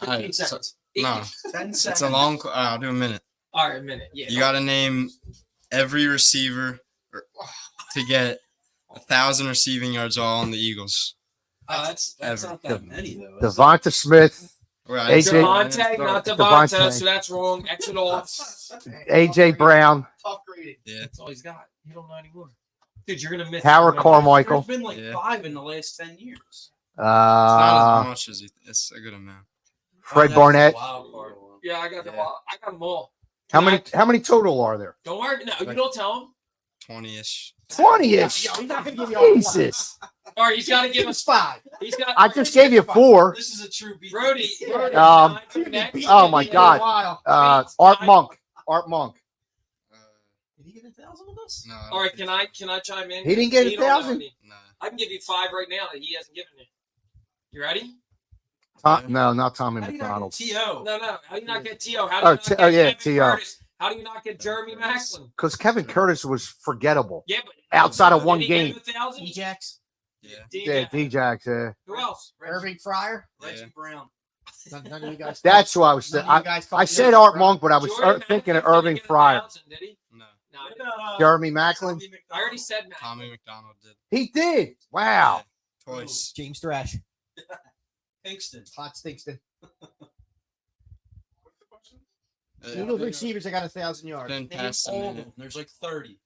All 15 right, seconds. No, 10 it's seconds. a long. I'll do a minute. All right, a minute. Yeah. You gotta name every receiver to get 1,000 receiving yards all on the Eagles. That's Ever. not that many though. Devonta Smith, Right. AJ Devontae, not Devonta, Devontae. so that's wrong. Exit off. AJ Brown, Tough grading. Yeah. That's all he's got. You don't know anymore. Dude, you're going to miss. Howard Carmichael. There's been like Yeah. 5 in the last 10 years. It's not as much as it's a good amount. Fred That's Barnett. a wild card one. Yeah, I got them Yeah. all. I got them all. How many total are there? Don't worry. No, you don't tell him. 20-ish. 20-ish. Yeah, he's not going to give you all Jesus. All right, he's got to give Give us. us 5. He's got. I just gave you 4. This is a true beat. Brody. Brody Um, next. oh my God. Wow. Art Monk. Art Monk. Did he get 1,000 with us? No. All right, can I chime in? He didn't get He don't know 1,000? any. No. I can give you 5 right now that he hasn't given you. You ready? No, not Tommy How do you not McDonald. get T.O.? No. How do you not get T.O.? How do you not get yeah, Kevin T.O. Curtis? How do you not get Jeremy Macklin? Because Kevin Curtis was forgettable. Yeah, but Outside of did one he get game. you 1,000? Ejax. Yeah. Yeah, D-Jax. Who else? Irving Fryer. Reggie Yeah. Brown. None of you guys. That's who I was. none of you guys I called said Irving Art Fryer. Monk, but I was Jordan thinking of Matthews Irving didn't get Fryer. 1,000, did he? No. No, he What didn't. about, Jeremy Macklin. I already said Matt. Tommy McDonald did. He did. Wow. Twice. James Thrash. Kingston. Todd Stinkston. What's the question? Eagles receivers, I got 1,000 yards. Been Name past a all of minute. them. There's like 30.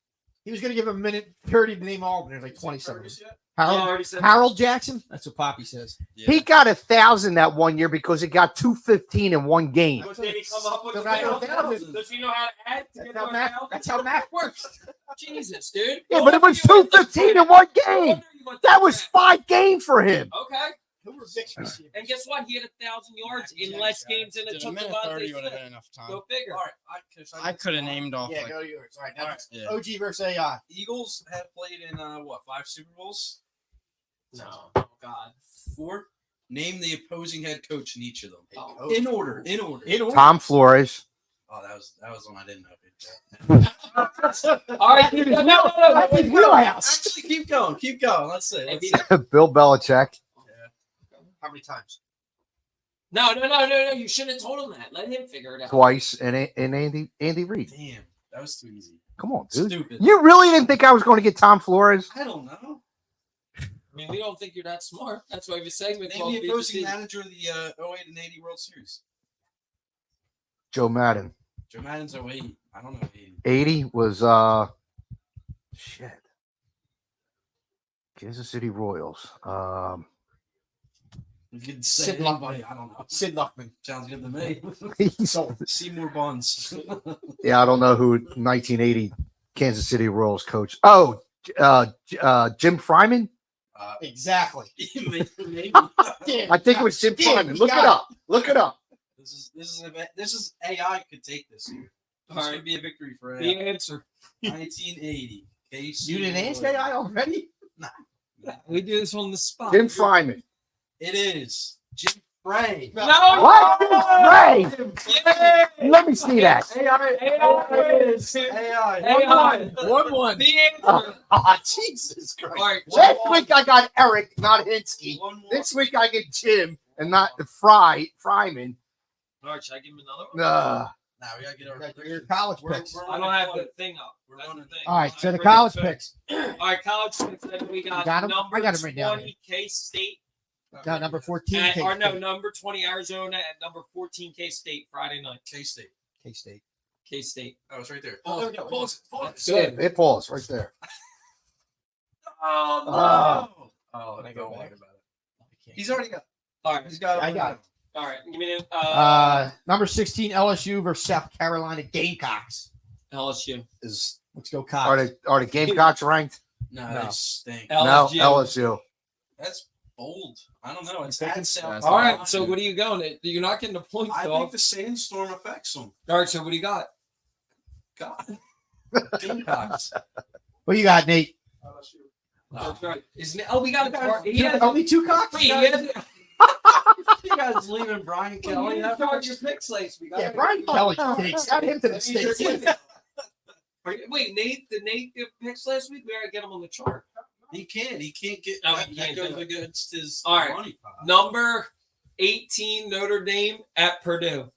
He was going to give him a minute 30 to name all of them. There's like 20 something. Curtis yet? Yeah, I Harold, already said Harold Jackson? That's what Poppy says. Yeah. He got 1,000 that one year because he got 215 in one game. But did he come up with Still the got 1,000? 1,000. Does he know how to add to That's get how, to math, 1,000? that's how math works. Jesus, dude. Yeah, No but it wonder was you went to 215 in Twitter. one No game. wonder you went to That was Twitter. 5 games for him. Okay. Who were Vic's receivers? And guess what? He had 1,000 yards in less games than it Dude, a took minute Devontae 30 would have Smith. been enough time. Go figure. All right. I could have named off Yeah, like go to yours. All right, now All right. it's yeah. OG versus AI. Eagles have played in 5 Super Bowls? No. Oh, God. 4? Name the opposing head coach in each of them. Oh. In order. Tom Flores. Oh, that was one I didn't know. All right, dude. No. That's his wheelhouse. Actually, keep going. Let's see. Bill Belichick. How many times? No. You shouldn't have told him that. Let him figure it out. Twice, and Andy Reid. Damn, that was too easy. Come on, dude. Stupid. You really didn't think I was going to get Tom Flores? I don't know. I mean, we don't think you're that smart. That's why we segment Name called the opposing BTC. manager of the 08 and 80 World Series. Joe Madden. Joe Madden's 08. I don't know 80. 80 was shit. Kansas City Royals. You could say Sid anybody. I don't know. Sid Luckman. Sounds good to me. So, Seymour Bonds. yeah, I don't know who 1980 Kansas City Royals coach. Oh, Jim Fryman. Exactly. Maybe. Damn. I think it was Jim Damn, Fryman. you Look it got up. Look it up. This is AI could take this here. This All could be a victory for The AI. answer. 1980. KC You didn't ask Royals. AI already? We do this on the spot. Jim Fryman. It is Jim Frey. No. What? Ray. Yeah. Let me see that. AI. AI. 1-1. The answer. Oh, Jesus All Christ. right. Last week I got Eric, not Hinsky. 1-1. This week I get Jim and not the Fryman. All right, should I give him another one? Now we gotta get our Your college We're- picks. we're I don't have the thing up. We're That's the running. thing. All right, so the I college forget. picks. All right, college picks. Then we got, got 'em? number I got 'em written down 20 K-State. No, number 14. At, or no, K-State. number 20 Arizona and number 14 K-State Friday night. K-State. K-State. K-State. Oh, it's right there. Oh, there we go. Pause it. Good. It paused right there. Oh, no. Oh. Oh, I go don't back. worry about it. He's already got. All right. He's got. I got it. All right. Give me the Number 16, LSU versus South Carolina Gamecocks. LSU. Is Let's go, Cox. are the Gamecocks ranked? No, No. they stink. No, LSU. LSU. That's bold. I don't know. It's Taking- at South. All right. Carolina. So what are you going? You're not getting the points, I dog. think the sandstorm affects them. All right. So what do you got? God. Gamecocks. What do you got, Nate? That's right. We got a You got only two Cocks? Wait, you You guys leaving Brian Kelly? didn't start your picks last week. Yeah, Brian Kelly takes. Add him to the States. Wait, did Nate give picks last week? We gotta get him on the chart. He can't. He can't get. No, that he can't goes do it. against his All right. money pot. Number 18 Notre Dame at Purdue.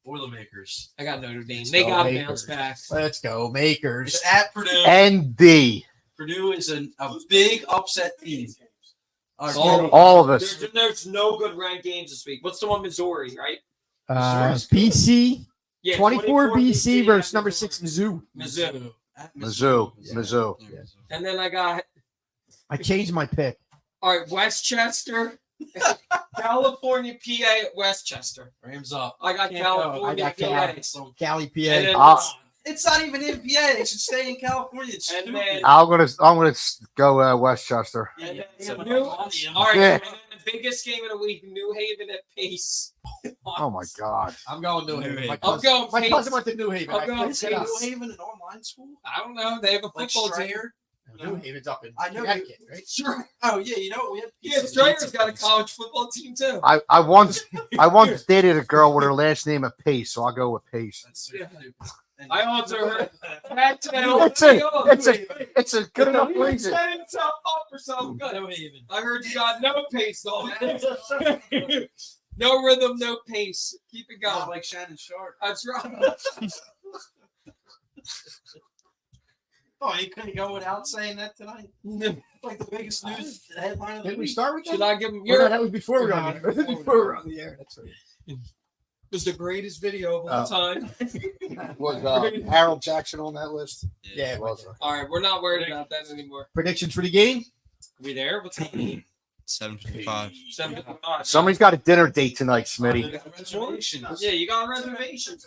Boilermakers. I got Notre Dame. Let's They go, got to Makers. bounce back. Let's go, Makers. It's at Purdue. ND. Purdue is a big upset team. All of us. There's no good ranked games this week. What's the one? Missouri, right? BC, Yeah, 24 BC versus at number 6 Mizzou. Mizzou. At Mizzou. Yeah. Mizzou. Yeah. And then I got I changed my pick. all right, Westchester, California, PA at Westchester. Rams up. I got Can't go. California, I got PA. Cali, And PA. then, It's not even in PA. They should stay in California. It's And stupid. then- I'm gonna go Westchester. Yeah, and yeah, then so New- money. all right, Yeah. and then the biggest game of the week, New Haven at Pace. Oh my God. I'm going New New Haven. Haven. My I'm going cousin, my Pace. cousin went to New Haven. I'm I going couldn't Is get New up. Haven an online school? I don't know. They have a Like football team. Strayer? New Haven's up in I know Connecticut, right? Sure. Oh yeah, you know we have. Yeah, Strayer's got a college football team too. I once dated a girl with her last name of Pace, so I'll go with Pace. That's so Yeah. stupid. And- I also heard It's a good enough reason. Set himself up for something good. New Haven. I heard you got no pace, though. No rhythm, no pace. Keep it Not going. like Shannon Sharp. That's right. Oh, you couldn't go without saying that tonight. Like the biggest news headline of the Did we week. start with that? Should I give him Oh, no, your? that was before we were on the air. Before we were on the air. That's right. Was the greatest video of all time. Was Harold Jackson on that list? Yeah, it was. All right, we're not worried about that anymore. Predictions for the game? We there? What's happening? 7:55. 7:55. Somebody's got a dinner date tonight, Smitty. Reservations. Yeah, you got reservations.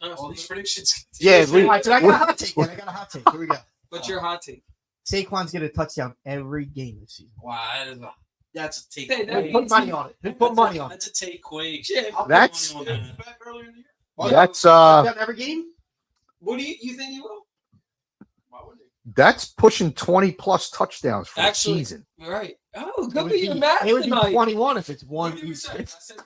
All these predictions. Yeah, All right, so I got a hot take. I got a hot take. Here we go. What's your hot take? Saquon's get a touchdown every game this season. Wow, that's a take. Hey, that Hey, put money on it. Just put money on it. That's a take quick. Shit. I'll put That's- money on that. Earlier in the year. What? That's Touchdown every game? What do you think you will? Why wouldn't he? That's pushing 20+ touchdowns for Actually, a season. All right. Oh, It go would get your be- math It would be tonight. 21 if it's one. What did you say? I said,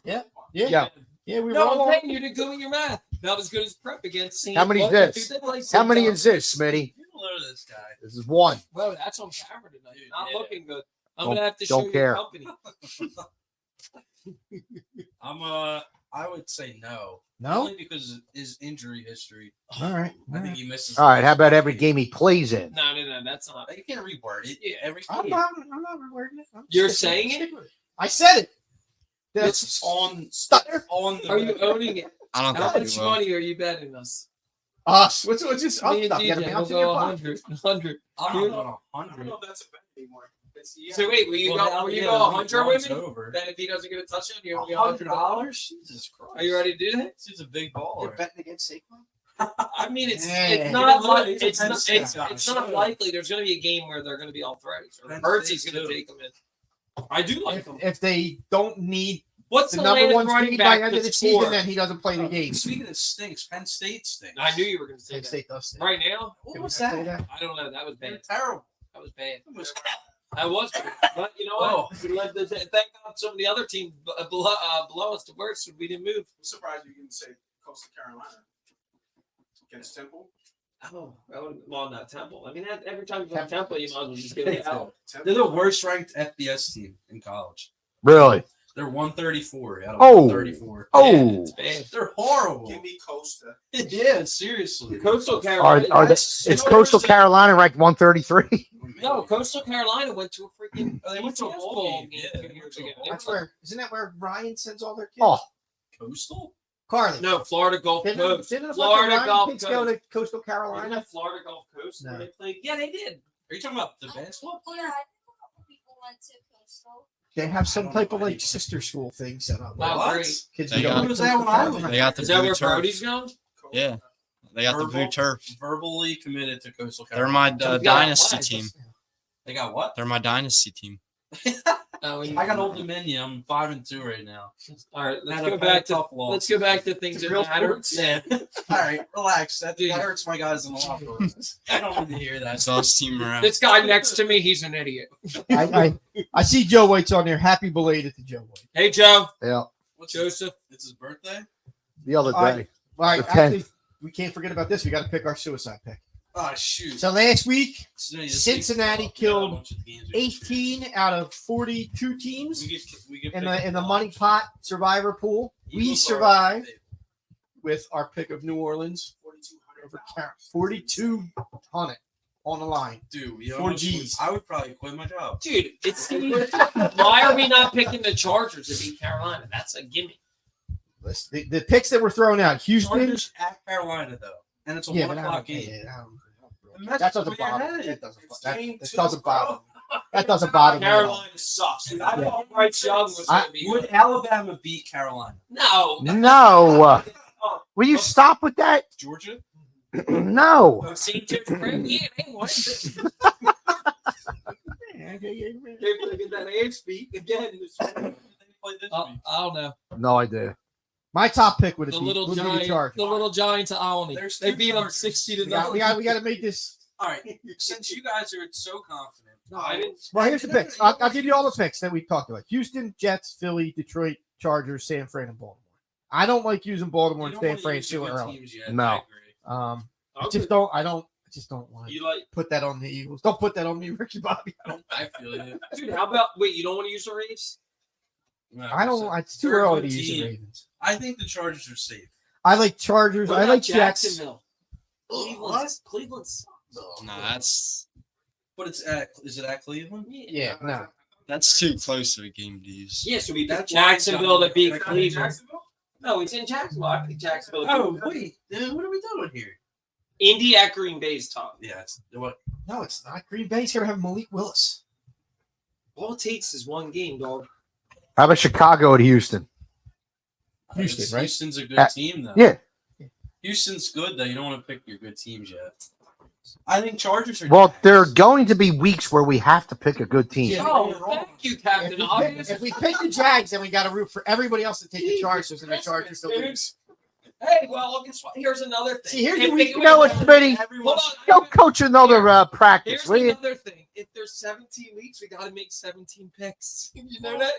Yeah. Yeah. Yeah, we No, roll I'm on. saying you did good with your math. Not as good as prep against St. How many is what? this? Dude, they play How St. many John's. is this, Smitty? You know this guy. This is one. Whoa, that's on camera tonight. Dude, Not yeah. looking good. I'm Don't- gonna have to don't show you care. your company. I would say no. No? Only because of his injury history. All right. I think he misses. All right. How about every game he plays in? No, that's not. You can't reword it. Yeah. Every I'm game. not rewording it. I'm You're sticking- saying it? sticking with I said it. It's on Stutter. on the. Are you owning it? I don't How think much we will. money are you betting us? Us. What's this? Me and Stuff. You gotta DJ, bounce we'll in your go pocket. 100. I'm You're- not on I don't 100. know if that's a bet anymore. It's, yeah. So wait, will you Well, go yeah, 100 with me? over. Then if he doesn't get a touchdown, you'll be $100. $100? Jesus Christ! Are you ready to do that? This is a big You're baller. betting against Saquon? I mean, it's Yeah. not Yeah, like he's it's a not, Penn State it's, guy, it's not sure. likely. There's going to be a game where they're going to be all threats. Or Penn Hurts is State's going to good. take them in. I do like them. If they don't need What's the the number last one running seed by back end of to the score? season, then he doesn't play the game. Speaking of stinks, Penn State stinks. I knew you were going to say Penn that. State does. Right now, What Did was we not say that? I don't know. That was They're bad. terrible. That was bad. It was That was bad. But you know what? We led the, thank God some of the other teams below us to worse, so we didn't move. I'm surprised you didn't say Coastal Carolina against Temple. Oh, well, not Temple. I mean, every time you go to Temple, you might as well just get it out. They're the worst ranked FBS team in college. Really? They're 134 out of Oh. 134. Oh. Yeah, it's bad. They're horrible. Give me Costa. Yeah, seriously. Coastal Carolina. Are they, that's- is Coastal Carolina ranked 133? No, Coastal Carolina went to a freaking. Oh, they went to a bowl game. game Yeah, 2 they years went to a ago. bowl That's where. Isn't that where Ryan sends all their kids? Oh, Coastal? Carly. No, Florida Gulf Didn't, Coast. didn't a bunch Florida of Ryan Gulf kids Coast. go to Coastal Isn't Carolina? that Florida Gulf Coast where No. they played? Yeah, they did. Are you talking about the basketball player? Yeah, I think a couple people went to Coastal. They have I some don't type know of like any- sister school thing set up. Wow, What? great. Kids They go got- to Was that when I was- They got the Is that blue where turf. Brody's going? Yeah, they got the blue turf. Verbally committed to Coastal They're Carolina. my He's got dynasty lives. team. They got what? They're my dynasty team. Oh, I got Old Dominion. I'm 5-2 right now. All right, let's Had go a back to tough loss. let's go back to things It's that real matter. sports. Yeah. All right, relax. That Dude. hurts my guys in the locker room. I don't need to hear that. That's the best team around. This guy next to me, he's an idiot. I see Joe White's on there. Happy belated to Joe White. Hey, Joe, yeah. What's Joseph. It's his birthday? The other All right. day. All right, The 10th. actually, we can't forget about this. We got to pick our suicide pick. Oh, shoot. So last week, This Cincinnati week's- killed a bunch of games we should 18 out of 42 teams we get in picked the up. money pot survivor pool. We Eagles are- survived with our pick of New Orleans 4,200. over 4,200 on the line. Dude, we 4 almost- Gs. I would probably quit my job. Dude, it's why are we not picking the Chargers to beat Carolina? That's a gimme. The picks that were thrown out, Houston. Chargers at Carolina, though. And it's a Yeah, 1 but I o'clock don't- game. yeah, I don't- Imagine that doesn't if we bother had me. it. That Game doesn't two, bother me. bro. That doesn't bother me. at all. Carolina sucks. Dude, I thought Bryce Young was going to be Would good. Alabama beat Carolina? No. No. Will you stop with that? Georgia? No. St. James Craig? Yeah, they won. They're going to get that age speak again. They play this week. I don't know. No idea. My top pick would The be little would be the giant, Chargers. the little giants of Alney. There's They two beat them Chargers. 60 to We got, 0. we got to make this. All right. Since you guys are so confident. No, I didn't. Well, here's the picks. I'll give you all the picks that we talked about: Houston, Jets, Philly, Detroit, Chargers, San Fran, and Baltimore. I don't like using Baltimore You and don't San wanna Fran use the too good early. teams yet. No. I agree. I just don't. I just don't want to You like, put that on the Eagles. Don't put that on me, Ricky Bobby. I feel it. dude, how about, wait, you don't want to use the Reeves? I don't. It's too They're a early good to use the team. Ravens. I think the Chargers are safe. I like Chargers. What I about like Jets. Jacksonville. Cleveland sucks. No, that's But is it at Cleveland? Yeah, no. that's too close of a game to use. Yeah, so we beat That's Jacksonville why to beat Jacksonville- Cleveland. Jacksonville? No, it's in Jacksonville. I picked Jacksonville. Oh, wait. Then what are we doing here? Indy at Green Bay's top. Yeah, it's what? No, it's not. Green Bay's gonna have Malik Willis. All it takes is one game, dog. How about Chicago at Houston? Houston, right? Houston's a good team, though. Yeah. Houston's good, though. You don't want to pick your good teams yet. I think Chargers are. Well, Jags. there are going to be weeks where we have to pick a good team. Yeah. Oh, thank you, Captain If Obvious. we pick the Jags, then we got to root for everybody else to take the Chargers, and the Chargers to lose. Hey, well, guess what? Here's another thing. See, here's If the week. they- You know what, Smitty? Hold on. Go coach another practice, Here's will you? another thing. If there's 17 weeks, we got to make 17 picks. You know that?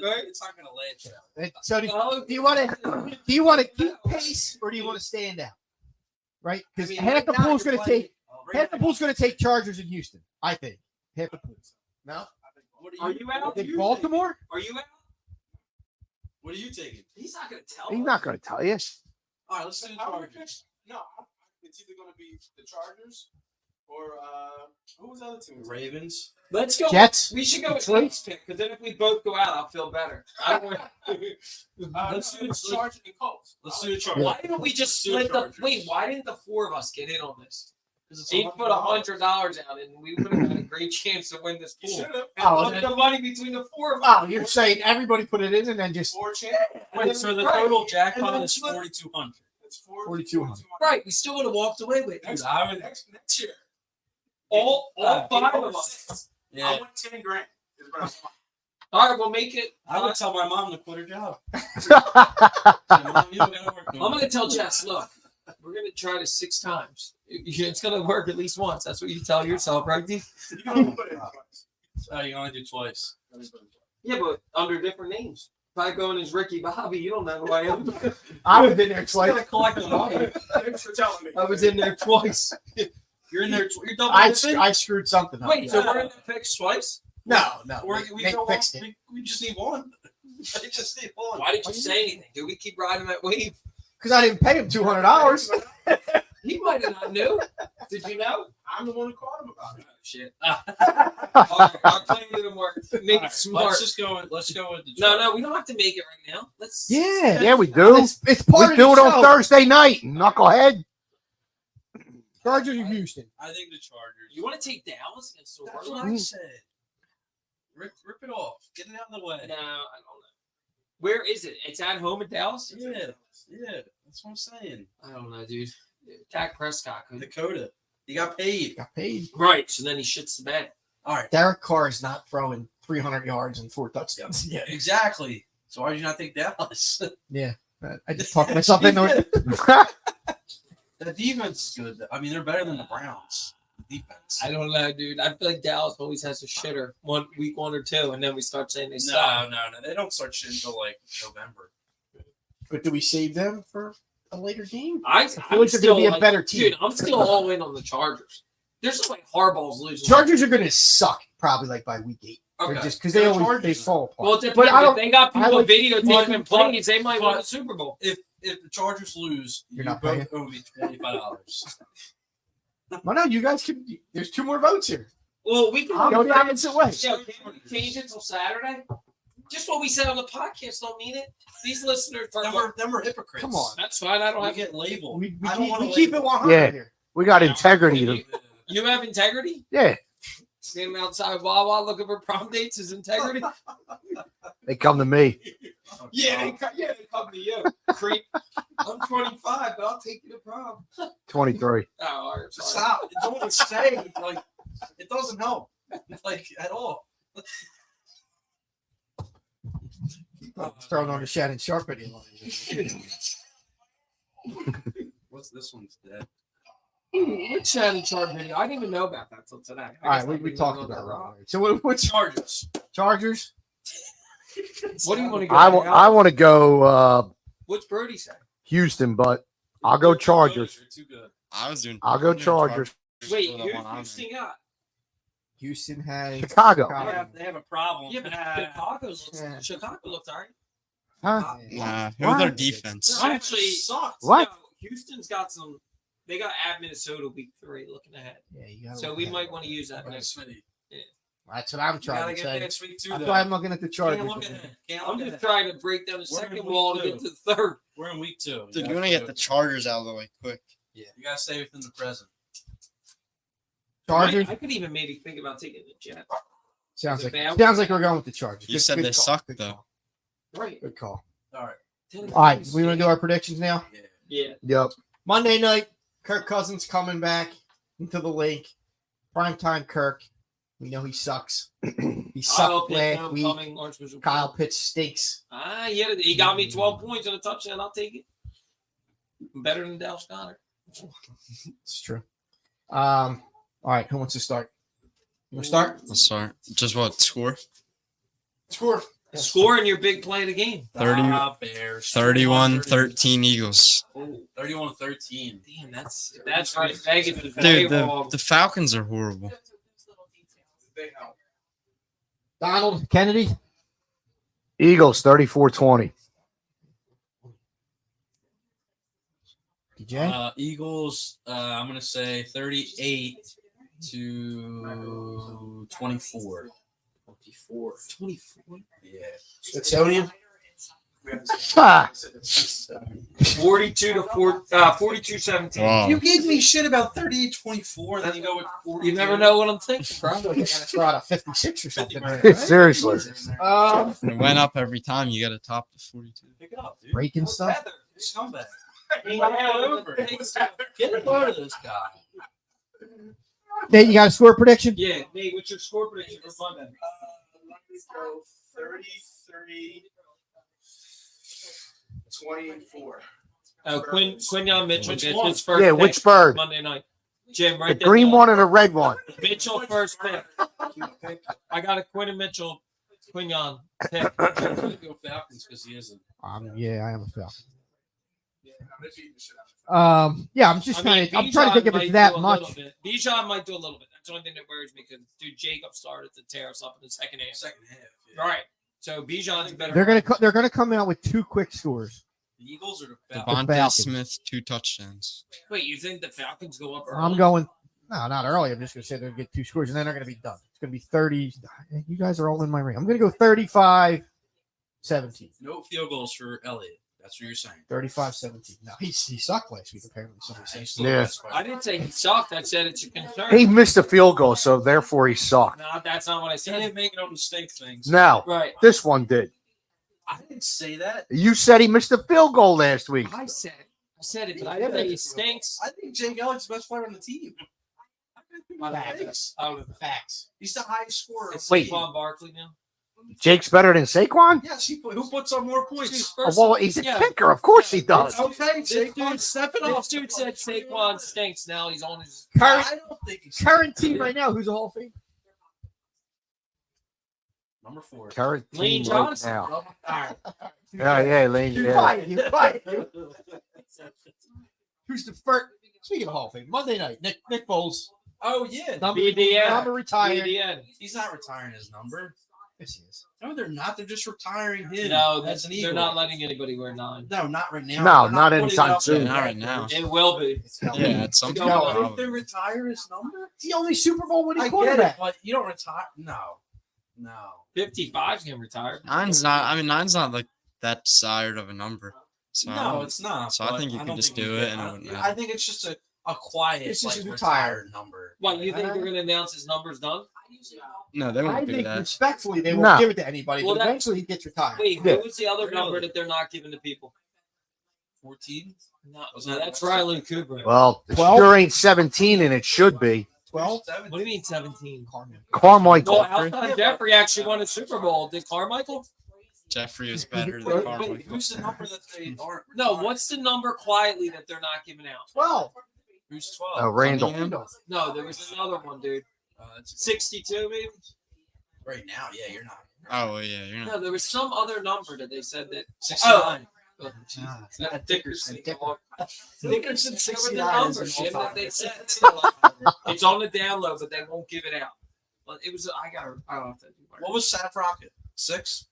Right? It's not going to last. So do Well, you want to keep pace or do you want to stand out? Right? Because half the pool's going to take Chargers in Houston. I think half the pool. No. Are you out? Think Baltimore? Are you out? What are you taking? He's not going to tell He's us. not going to tell you. All right, let's do the Chargers. No, it's either going to be the Chargers or who was the other team? Ravens. Let's go. Jets? We should go with Detroit? Nate's pick because then if we both go out, I'll feel better. I don't want- Let's do the Chargers and Colts. Let's do the Chargers. Why didn't we just Let's do split the? Chargers. Wait, why didn't the four of us get in on this? Because Each put $100 out, and we would have had a great chance to win this You pool. should have. Oh, Split the money between the four of us. Oh, you're saying everybody put it in and then just 4 chance. Wait, so the Right. total jackpot And then is split- 4,200. It's 4,200. Right, we still would have walked away with it. Dude, I would. Next year. All Uh, 5 of us. I Yeah, want 10 grand. Is what I want. All right, we'll make it. I would tell my mom to quit her job. That's Mom, you don't gotta work no I'm more. going to tell Jess, look, we're going to try this 6 times. It's going to work at least once. That's what you tell yourself, right, D? You gotta put it in twice. So you only do twice. Yeah, but under different names. If I go in as Ricky Bobby, you don't know who I am. I was in there You twice. gotta collect them all. Thanks for telling me. I was in there twice. You're in there. You're double I dipping? screwed something up. Wait, so we're in the picks twice? No. We Nick go fixed on- it. we just need one. We just need one. Why didn't you say anything? Do we keep riding that wave? Because I didn't pay him $200. He might have not knew. Did you know? I'm the one who called him about it. Shit. All right, our plan didn't work. Make All it right, smart. let's go with the No, we don't have to make it right now. Let's. Yeah. we do. It's part We of do it the on show. Thursday night, knucklehead. Chargers of Houston. I think the Chargers. You want to take Dallas against the That's Orioles? what I said. Rip it off. Get it out of the way. No, I don't know. Where is it? It's at home in Dallas? Yeah, that's what I'm saying. I don't know, dude. Dak Prescott could. Dakota, you got paid. Got paid. Right, so then he shits the bed. All right, Derek Carr is not throwing 300 yards and 4 touchdowns. Yeah. exactly. So why did you not take Dallas? I just talked myself into it. The defense is good. I mean, they're better than the Browns. The defense. I don't know, dude. I feel like Dallas always has a shitter week 1 or 2, and then we start saying they suck. No. They don't start shit until like November. But do we save them for a later game? I feel like they're going to be a better team. Dude, I'm still all in on the Chargers. There's no way Harbaugh's losing. Chargers are going to suck probably like by week 8. Okay. Just because they always fall apart. Well, it depends. But I If don't- they got people would- videotaping plays, they might win but- the Super Bowl. If the Chargers lose, You're you not both owe me $25. Well, no, you guys can. There's 2 more votes here. Well, we can Go the opposite way. Yeah, can we change it till Saturday? Just what we said on the podcast don't mean it. These listeners are Them are hypocrites. Come on. that's fine. I don't I have get labeled. We I don't want to keep it 100 Yeah. here. We got integrity. You have integrity? Yeah, Standing outside Wawa looking for prom dates is integrity? they come to me. They come to you. Creep. I'm 25, but I'll take you to prom. 23. Oh, all right, sorry. Stop. Don't say like it doesn't help. Like at all. Throwing on the Shannon Sharp video. What's this one's dead? Which Shannon Sharp video? I didn't even know about that till today. All right, we talked about it. Right. So what's Chargers. Chargers? What do you want to go? I want to go What's Brody say? Houston, but I'll go Chargers. They're too good. I'll go Chargers. Wait, for the who's one I'm Houston got? Houston has Chicago. They have a problem. Yeah, but Chicago looked all right. Huh? Nah, who's What? their defense? Actually, sucks. What? no, Houston's got some. They got at Minnesota week 3 looking ahead. Yeah, you gotta So look we at might it. want to use that next week. Smitty. That's what I'm You trying gotta to get say. next week too. That's though. why I'm looking at the Chargers. Can't look ahead. Can't I'm look just ahead. trying to break down the We're in second week wall to 2. get to the third. We're in week 2. Dude, you want to get the Chargers out of the way quick. You gotta stay within the present. Chargers I could even maybe think about taking the Jets. sounds Is it like bad? sounds like we're going with the Chargers. You said they call. suck, Good though. call. Right. Good call. All right. All right, we want to do our predictions now. Yeah. Yeah. Yep. Monday night, Kirk Cousins coming back into the league. Primetime Kirk. We know he sucks. He sucked last week. Kyle Pitts stinks. He got me 12 points and a touchdown. I'll take it. Better than Dallas Goddard. It's true. All right, who wants to start? You want to start? Let's start. Just what score? Score. Score in your big play of the game. Bears. 31-13 Eagles. Oh, 31-13. Damn, that's right. Vegas is Dude, way wrong. the Falcons are horrible. Donald Kennedy. Eagles 34-20. DJ. Eagles, I'm going to say 38-24. 24. 24. Yeah. Smithsonian. Ah, 42-17. Wow. You gave me shit about 38-24, then you go with 40. You never know what I'm thinking. Probably got to throw out a 56 or something. seriously. It went up every time. You got to top the 42. Pick it up, dude. Breaking stuff. Scumbag. Get a load of this guy. Nate, you got a score prediction? Yeah, Nate, what's your score prediction for Monday? Let's go 33-24. Quinyon Mitchell Which gets one? his first Yeah, pick which bird? Monday night. Jim, The right there. green one or the red one? Mitchell first pick. I got a Quinyon pick. I'm going to go Falcons because he isn't. Yeah, I am a Falcon. Yeah, I'm just trying to. I'm trying to think if it's that much. Bijan might do a little bit. That's the only thing that worries me because Jacob started to tear us up in the second half. Second half. Yeah. All right. So Bijan's better. They're gonna come out with 2 quick scores. The Eagles or the Falcons? Devontae Falcons. Smith, 2 touchdowns. Wait, you think the Falcons go up early? I'm going. No, not early. I'm just gonna say they're gonna get 2 scores and then they're gonna be done. It's gonna be 30. You guys are all in my ring. I'm gonna go 35-17. No field goals for Elliott. That's what you're saying. 35-17. No, he sucked last week. Apparently, somebody says. Yeah. I didn't say he sucked. I said it's a concern. He missed a field goal, so therefore he sucked. No, that's not what I He said. didn't make it on the stink things. No, Right. this one did. I didn't say that. You said he missed a field goal last week. I said it, but I didn't say he stinks. I think Jake Elliott's the best player on the team. Facts. Facts. He's the highest scorer. It's Wait. Saquon Barkley now. Jake's better than Saquon? Yes, who puts on more points? Oh, well, he's a kicker. Of course he does. Okay, This dude, Saquon, step it this up. dude said Saquon stinks. Now he's on his. Current, I don't think he's current team right now. Who's a Hall of Fame? number 4. Current Lane team right Johnson. now. All Yeah, Lane. You're Yeah. fired. You're fired. Who's the first? Speaking of Hall of Fame, Monday night. Nick Foles. Oh yeah, Number BDN. retired. BDN. he's not retiring his number. Yes, he is. No, they're not. They're just retiring him. No, as an they're Eagle. not letting anybody wear 9. No, not right now. No, They're not putting anytime it out soon. there. Not right now. It will be. Yeah, at some Go point. on. If they probably. retire his number, It's the only Super Bowl winning I get quarterback. it, but you don't retire. No. 55's gonna retire. Nine's not like that desired of a number. So No, it's not. So I but think you could don't just think do he it can. and it I- wouldn't I matter. think it's just a quiet, It's just like, a retired number. What, you think they're gonna announce his number's done? No, they I won't do think that. respectfully they won't No. give it to anybody, Well, but that- eventually he gets retired. Wait, Yeah. who was the other Really? number that they're not giving to people? 14. No, Wasn't that's that- Riley Cooper. Well, it 12? sure ain't 17, and it should be. 12. What do you mean 17? Carmichael. No, Alshon Jeffrey actually won a Super Bowl. Did Carmichael? Jeffrey was better Wait, than Carmichael. who's the number that they aren't? No, retiring? what's the number quietly that they're not giving out? 12. Who's 12? Randall. Cunningham? No, there was another one, dude. That's 62, maybe? right now. Yeah, you're not. Oh yeah, you're No, not. there was some other number that they said that. 69. Oh, Ah, it's not Dickerson. Dickerson. Dickerson 69 69 number, is Jim, an that they all-time. said. It's on the down low, but they won't give it out. But it was, I don't have to do What was Sap Rocket? 6?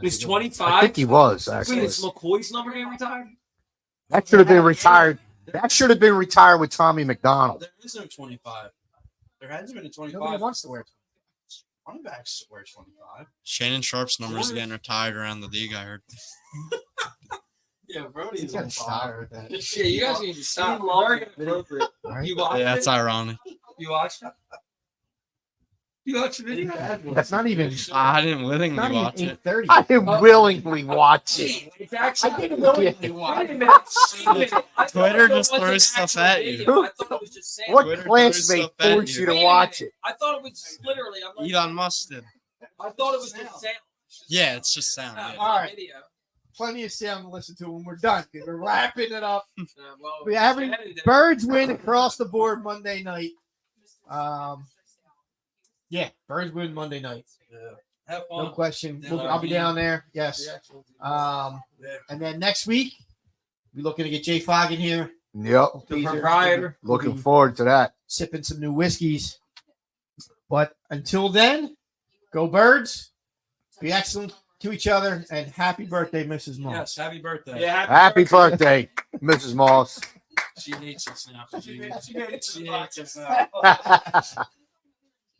It's I 25. think he was, Wait, actually. is McCoy's number getting retired? That should have been retired. That should have been retired with Tommy McDonald. There is no 25. There hasn't been a Nobody 25. wants to wear it. Running backs wear 25. Shannon Sharp's number is getting retired around the league. I heard. Yeah, Brody's He's on getting fire. tired of that. Yeah, you guys need to stop. Very inappropriate. You watched Yeah, that's it? ironic. You watched it? You watched the video? That's not even. I didn't willingly Not watch even it. 8:30. I didn't willingly watch it. It's actually. I didn't willingly watch Wait a it. minute. Wait a minute. I thought Twitter it just wasn't throws stuff actual at you. video. I thought it was just sound. What Twitter classmate throws stuff at forced you. you to Wait a watch minute. it? I thought it was literally. I'm like, Elon Musk did. I thought it was just sound. Yeah, it's just sound. No, Yeah. it's All not right. video. plenty of sound to listen to when we're done because we're wrapping it up. Well, We having Shannon did it. Birds win across the board Monday night. Yeah, Birds win Monday night. Have No fun. question. Down I'll be there. down there. Yes. And then next week, we're looking to get Jay Fogg in here. Yep. The proprietor. Looking forward to that. Sipping some new whiskeys. But until then, go Birds. Be excellent to each other. And happy birthday, Mrs. Moss. Yes, happy birthday. Yeah, Happy birthday, Mrs. Moss. She hates us now. She hates us She hates us now.